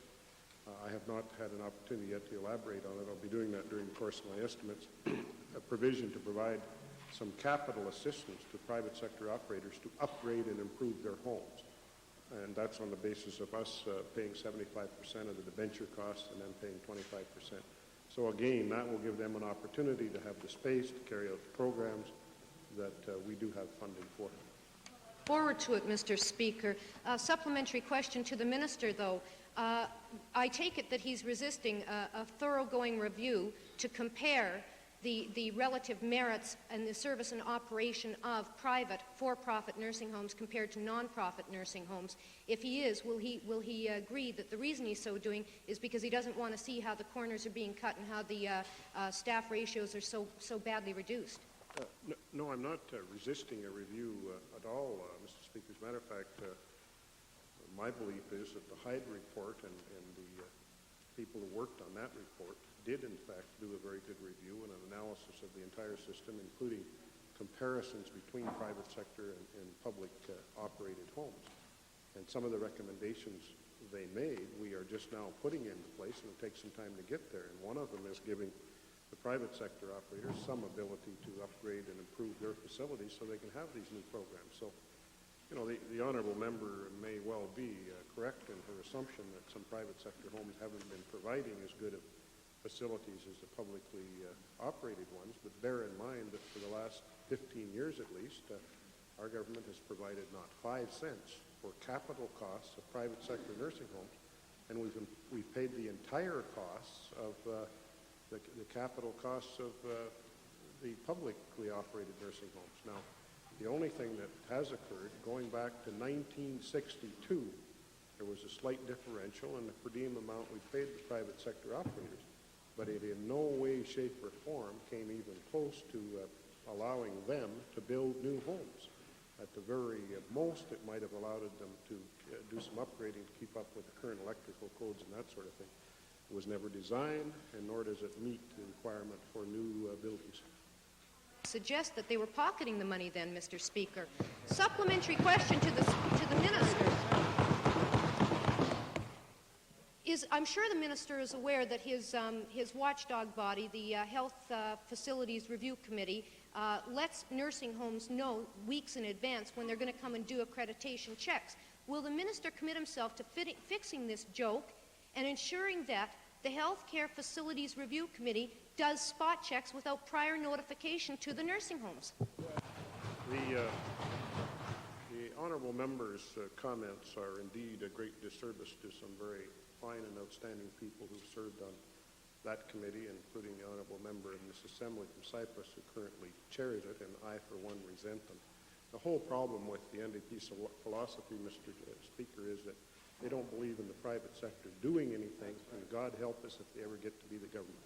I have not had an opportunity yet to elaborate on it. I'll be doing that during the course of my estimates. A provision to provide some capital assistance to private sector operators to upgrade and improve their homes. And that's on the basis of us paying 75% of the debenture costs and then paying 25%. So again, that will give them an opportunity to have the space to carry out the programs that we do have funding for. Forward to it, Mr. Speaker. Supplementary question to the minister, though. I take it that he's resisting a thoroughgoing review to compare the relative merits and the service and operation of private for-profit nursing homes compared to non-profit nursing homes. If he is, will he agree that the reason he's so doing is because he doesn't want to see how the corners are being cut and how the staff ratios are so badly reduced? No, I'm not resisting a review at all, Mr. Speaker. As a matter of fact, my belief is that the Hyde report and the people who worked on that report did in fact do a very good review and an analysis of the entire system, including comparisons between private sector and public operated homes. And some of the recommendations they made, we are just now putting into place, and it takes some time to get there. And one of them is giving the private sector operators some ability to upgrade and improve their facilities so they can have these new programs. So, you know, the honourable member may well be correct in her assumption that some private sector homes haven't been providing as good of facilities as the publicly operated ones, but bear in mind that for the last 15 years at least, our government has provided not 5 cents for capital costs of private sector nursing homes, and we've paid the entire costs of the capital costs of the publicly operated nursing homes. Now, the only thing that has occurred, going back to 1962, there was a slight differential in the per diem amount we paid the private sector operators, but it in no way, shape, or form came even close to allowing them to build new homes. At the very most, it might have allowed them to do some upgrading to keep up with the current electrical codes and that sort of thing. It was never designed, and nor does it meet the requirement for new buildings. Suggest that they were pocketing the money then, Mr. Speaker. Supplementary question to the minister. I'm sure the minister is aware that his watchdog body, the Health Facilities Review Committee, lets nursing homes know weeks in advance when they're going to come and do accreditation checks. Will the minister commit himself to fixing this joke and ensuring that the Health Care Facilities Review Committee does spot checks without prior notification to the nursing homes? The honourable member's comments are indeed a great disservice to some very fine and outstanding people who served on that committee, including the honourable member in this assembly from Cyprus who currently chairs it, and I, for one, resent them. The whole problem with the NDP's philosophy, Mr. Speaker, is that they don't believe in the private sector doing anything, and God help us if they ever get to be the government.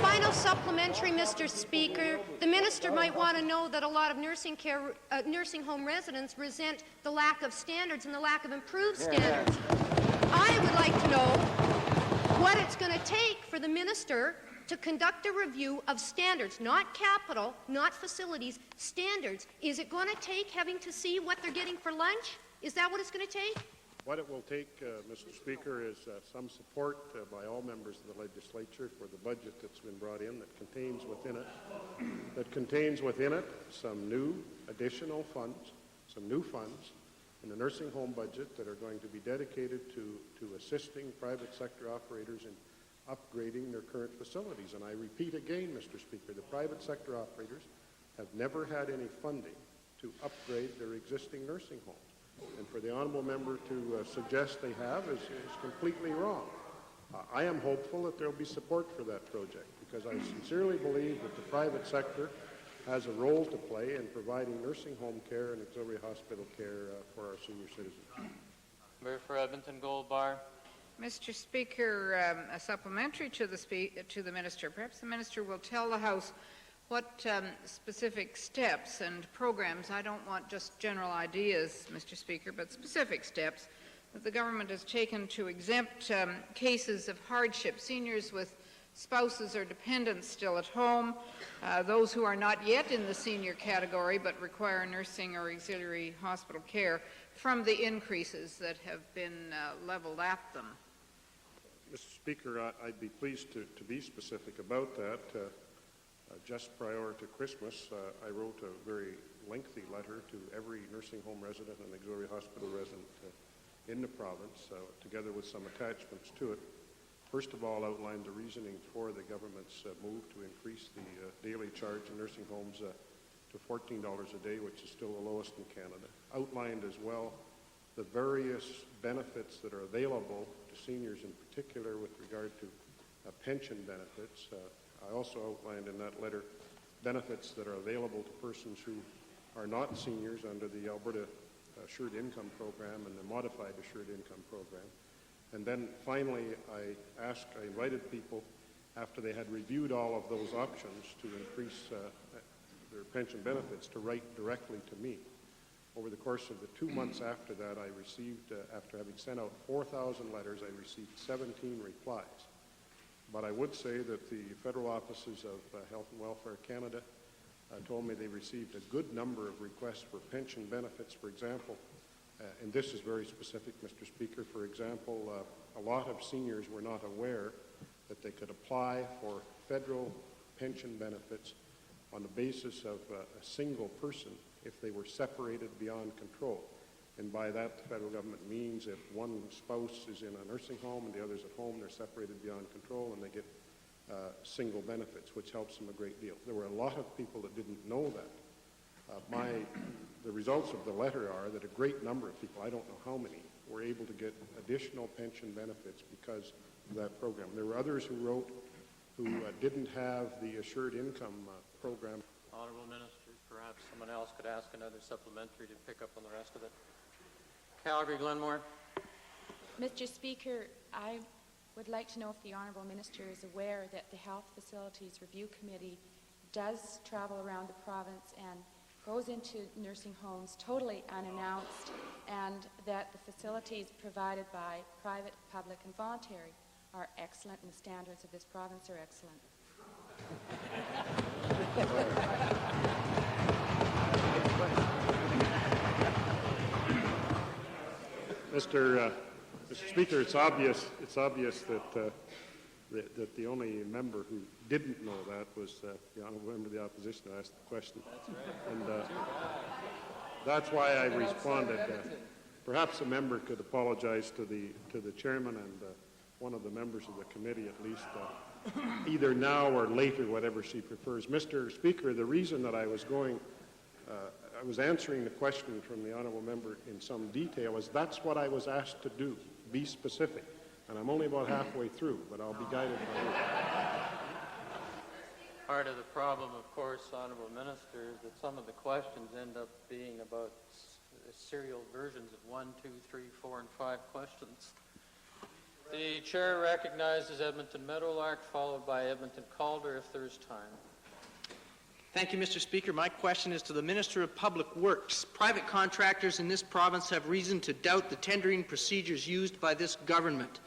Final supplementary, Mr. Speaker. The minister might want to know that a lot of nursing home residents resent the lack of standards and the lack of improved standards. I would like to know what it's going to take for the minister to conduct a review of standards, not capital, not facilities, standards. Is it going to take having to see what they're getting for lunch? Is that what it's going to take? What it will take, Mr. Speaker, is some support by all members of the legislature for the budget that's been brought in that contains within it some new additional funds, some new funds in the nursing home budget that are going to be dedicated to assisting private sector operators in upgrading their current facilities. And I repeat again, Mr. Speaker, the private sector operators have never had any funding to upgrade their existing nursing homes. And for the honourable member to suggest they have is completely wrong. I am hopeful that there will be support for that project because I sincerely believe that the private sector has a role to play in providing nursing home care and auxiliary hospital care for our senior citizens. Member for Edmonton Gold Bar. Mr. Speaker, a supplementary to the minister. Perhaps the minister will tell the House what specific steps and programs, I don't want just general ideas, Mr. Speaker, but specific steps that the government has taken to exempt cases of hardship, seniors with spouses or dependents still at home, those who are not yet in the senior category but require nursing or auxiliary hospital care from the increases that have been leveled at them. Mr. Speaker, I'd be pleased to be specific about that. Just prior to Christmas, I wrote a very lengthy letter to every nursing home resident and auxiliary hospital resident in the province, together with some attachments to it. First of all, outlined the reasoning for the government's move to increase the daily charge in nursing homes to $14 a day, which is still the lowest in Canada. Outlined as well the various benefits that are available to seniors in particular with regard to pension benefits. I also outlined in that letter benefits that are available to persons who are not seniors under the Alberta Assured Income Program and the Modified Assured Income Program. And then finally, I invited people, after they had reviewed all of those options to increase their pension benefits, to write directly to me. Over the course of the 2 months after that, I received, after having sent out 4,000 letters, I received 17 replies. But I would say that the federal offices of Health and Welfare Canada told me they received a good number of requests for pension benefits. For example, and this is very specific, Mr. Speaker, for example, a lot of seniors were not aware that they could apply for federal pension benefits on the basis of a single person if they were separated beyond control. And by that, the federal government means if one spouse is in a nursing home and the other's at home, they're separated beyond control and they get single benefits, which helps them a great deal. There were a lot of people that didn't know that. The results of the letter are that a great number of people, I don't know how many, were able to get additional pension benefits because of that program. There were others who wrote who didn't have the Assured Income Program. Honourable Minister, perhaps someone else could ask another supplementary to pick up on the rest of it. Calgary, Glenmore. Mr. Speaker, I would like to know if the Honourable Minister is aware that the Health Facilities Review Committee does travel around the province and goes into nursing homes totally unannounced, and that the facilities provided by private, public and voluntary are excellent and the standards of this province are excellent. Mr. Speaker, it's obvious that that the only member who didn't know that was the honourable member of the opposition who asked the question. That's right. And that's why I responded. Perhaps a member could apologize to the chairman and one of the members of the committee at least, either now or later, whatever she prefers. Mr. Speaker, the reason that I was answering the question from the honourable member in some detail is that's what I was asked to do, be specific. And I'm only about halfway through, but I'll be guided by you. Part of the problem, of course, Honourable Minister, is that some of the questions end up being about serial versions of 1, 2, 3, 4, and 5 questions. The chair recognizes Edmonton Meadowlark, followed by Edmonton Calder, if there is time. Thank you, Mr. Speaker. My question is to the Minister of Public Works. Private contractors in this province have reason to doubt the tendering procedures used by this government.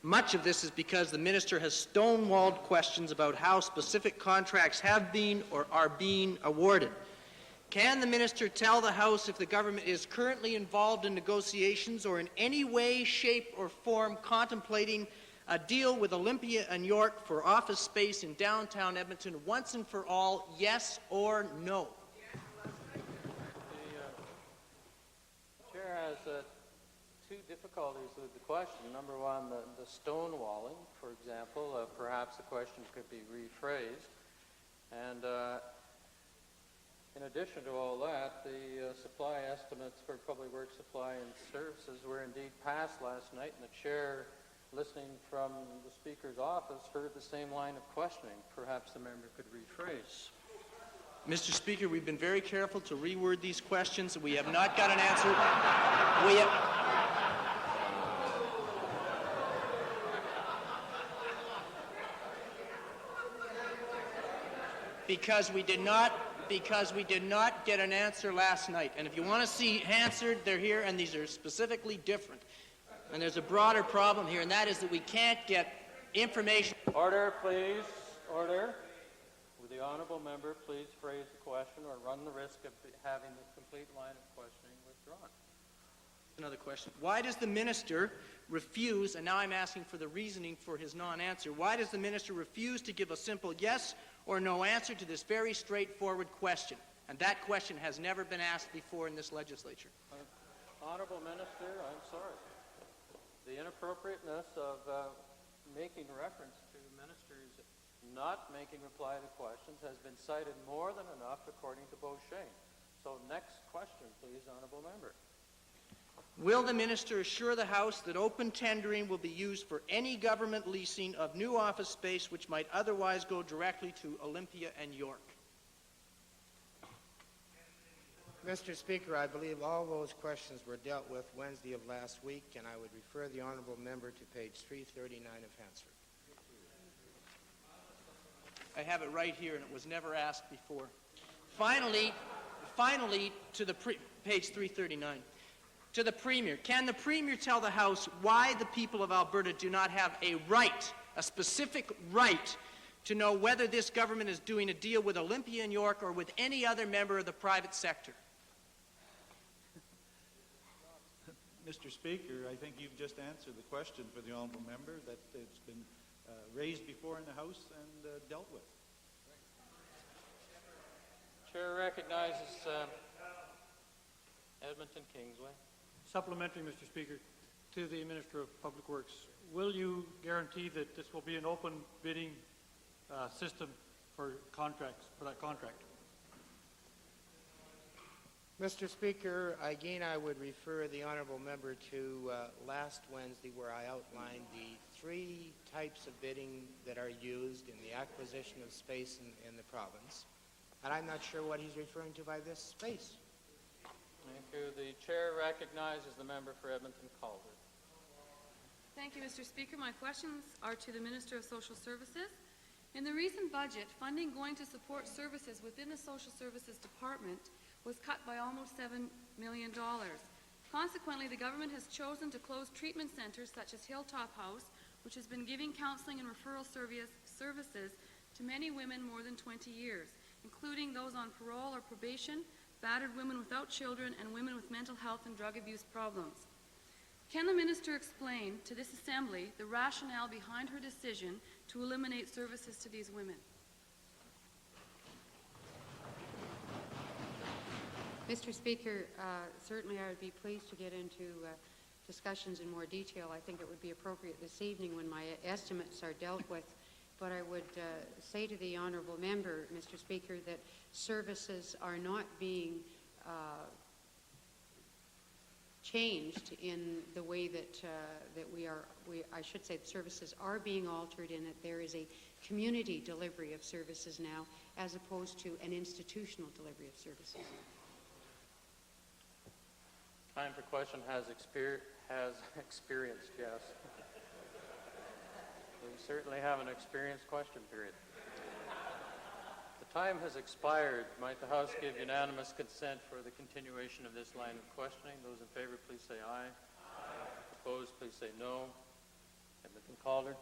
Much of this is because the minister has stonewalled questions about how specific contracts have been or are being awarded. Can the minister tell the House if the government is currently involved in negotiations or in any way, shape, or form contemplating a deal with Olympia and York for office space in downtown Edmonton once and for all, yes or no? The chair has two difficulties with the question. Number one, the stonewalling, for example. Perhaps the question could be rephrased. And in addition to all that, the supply estimates for public works supply and services were indeed passed last night, and the chair, listening from the Speaker's office, heard the same line of questioning. Perhaps the member could rephrase. Mr. Speaker, we've been very careful to reword these questions. We have not got an answer. Because we did not get an answer last night. And if you want to see answered, they're here, and these are specifically different. And there's a broader problem here, and that is that we can't get information. Order, please. Order. Would the honourable member please phrase the question or run the risk of having the complete line of questioning withdrawn? Another question. Why does the minister refuse, and now I'm asking for the reasoning for his non-answer, why does the minister refuse to give a simple yes or no answer to this very straightforward question? And that question has never been asked before in this legislature. Honourable Minister, I'm sorry. The inappropriateness of making reference to ministers not making reply to questions has been cited more than enough according to Beauchesne. So next question, please, Honourable Member. Will the minister assure the House that open tendering will be used for any government leasing of new office space which might otherwise go directly to Olympia and York? Mr. Speaker, I believe all those questions were dealt with Wednesday of last week, and I would refer the honourable member to page 339 of Hansford. I have it right here, and it was never asked before. Finally, to the page 339. To the Premier. Can the Premier tell the House why the people of Alberta do not have a right, a specific right, to know whether this government is doing a deal with Olympia and York or with any other member of the private sector? Mr. Speaker, I think you've just answered the question for the honourable member, that it's been raised before in the House and dealt with. Chair recognizes Edmonton Kingsway. Supplementary, Mr. Speaker, to the Minister of Public Works. Will you guarantee that this will be an open bidding system for contracts, for that contract? Mr. Speaker, again, I would refer the honourable member to last Wednesday, where I outlined the three types of bidding that are used in the acquisition of space in the province. And I'm not sure what he's referring to by this space. Thank you. The chair recognizes the member for Edmonton Calder. Thank you, Mr. Speaker. My questions are to the Minister of Social Services. In the recent budget, funding going to support services within the Social Services Department was cut by almost $7 million. Consequently, the government has chosen to close treatment centers such as Hilltop House, which has been giving counseling and referral services to many women more than 20 years, including those on parole or probation, battered women without children, and women with mental health and drug abuse problems. Can the minister explain to this Assembly the rationale behind her decision to eliminate services to these women? Mr. Speaker, certainly I would be pleased to get into discussions in more detail. I think it would be appropriate this evening when my estimates are dealt with. But I would say to the honourable member, Mr. Speaker, that services are not being changed in the way that I should say, the services are being altered in that there is a community delivery of services now, as opposed to an institutional delivery of services. Time for question has experienced, yes. We certainly have an experienced question period. The time has expired. Might the House give unanimous consent for the continuation of this line of questioning? Those in favor, please say aye. Opposed, please say no. Edmonton Calder.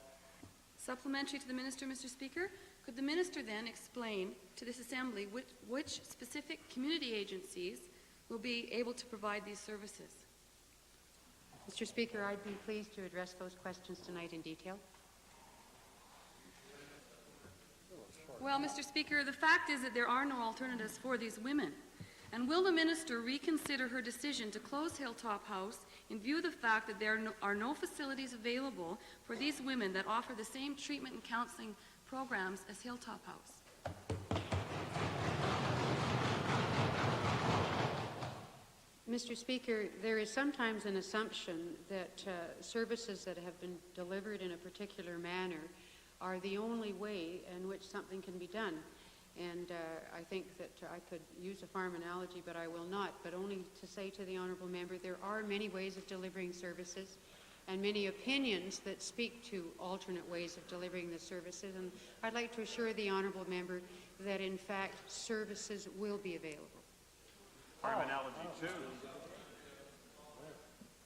Supplementary to the minister, Mr. Speaker, could the minister then explain to this Assembly which specific community agencies will be able to provide these services? Mr. Speaker, I'd be pleased to address those questions tonight in detail. Well, Mr. Speaker, the fact is that there are no alternatives for these women. And will the minister reconsider her decision to close Hilltop House in view of the fact that there are no facilities available for these women that offer the same treatment and counseling programs as Hilltop House? Mr. Speaker, there is sometimes an assumption that services that have been delivered in a particular manner are the only way in which something can be done. And I think that I could use a farm analogy, but I will not, but only to say to the honourable member, there are many ways of delivering services and many opinions that speak to alternate ways of delivering the services. And I'd like to assure the honourable member that, in fact, services will be available. Farm analogy, too.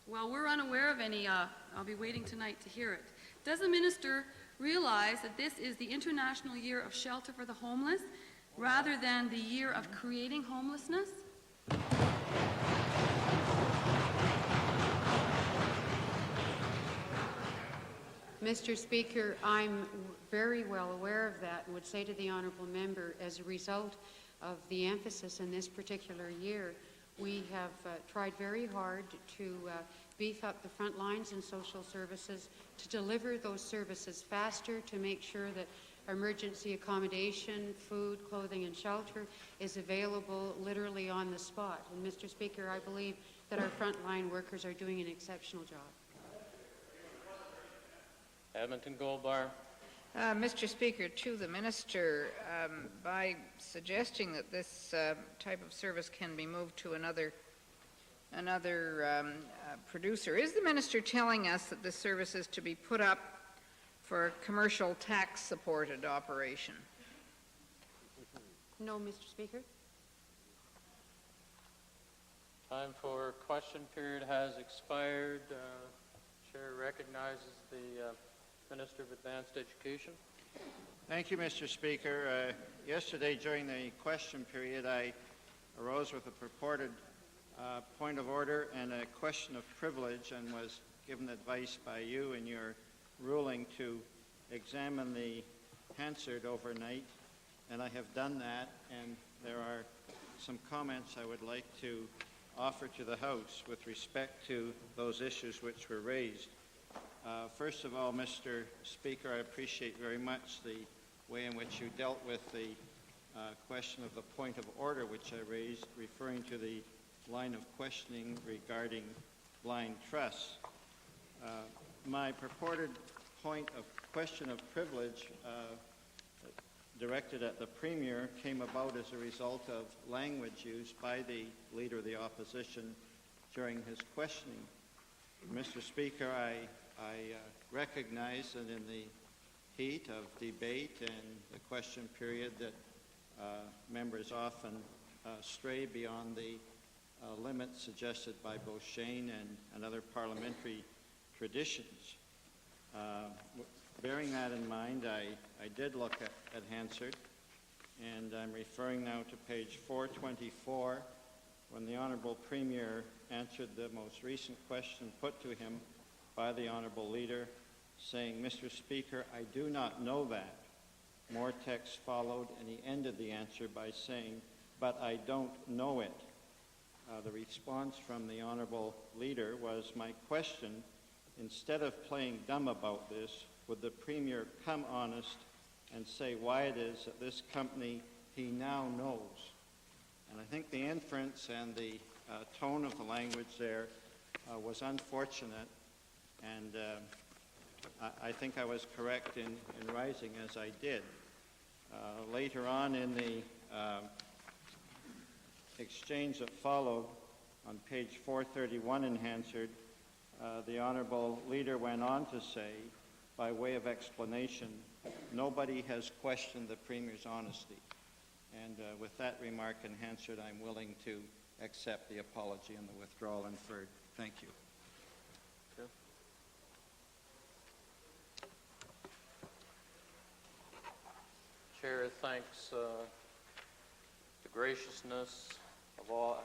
Well, we're unaware of any. I'll be waiting tonight to hear it. Does the minister realize that this is the International Year of Shelter for the Homeless rather than the year of creating homelessness? Mr. Speaker, I'm very well aware of that and would say to the honourable member, as a result of the emphasis in this particular year, we have tried very hard to beef up the front lines in social services, to deliver those services faster, to make sure that emergency accommodation, food, clothing and shelter is available literally on the spot. And Mr. Speaker, I believe that our frontline workers are doing an exceptional job. Edmonton Goldbar. Mr. Speaker, to the minister, by suggesting that this type of service can be moved to another producer, is the minister telling us that this service is to be put up for a commercial tax-supported operation? No, Mr. Speaker. Time for question period has expired. Chair recognizes the Minister of Advanced Education. Thank you, Mr. Speaker. Yesterday, during the question period, I arose with a purported point of order and a question of privilege, and was given advice by you in your ruling to examine the Hansard overnight, and I have done that, and there are some comments I would like to offer to the House with respect to those issues which were raised. First of all, Mr. Speaker, I appreciate very much the way in which you dealt with the question of the point of order which I raised, referring to the line of questioning regarding blind trusts. My purported point of question of privilege directed at the Premier came about as a result of language used by the Leader of the Opposition during his questioning. Mr. Speaker, I recognize that in the heat of debate and the question period that members often stray beyond the limits suggested by both Shane and other parliamentary traditions. Bearing that in mind, I did look at Hansard, and I'm referring now to page 424, when the Honourable Premier answered the most recent question put to him by the Honourable Leader, saying, "Mr. Speaker, I do not know that." More text followed, and he ended the answer by saying, "But I don't know it." The response from the Honourable Leader was, "My question, instead of playing dumb about this, would the Premier come honest and say why it is that this company he now knows?" And I think the inference and the tone of the language there was unfortunate, and I think I was correct in rising as I did. Later on in the exchange that followed, on page 431 in Hansard, the Honourable Leader went on to say, by way of explanation, nobody has questioned the Premier's honesty. And with that remark in Hansard, I'm willing to accept the apology and the withdrawal inferred. Thank you. Okay. Chair thanks the graciousness of all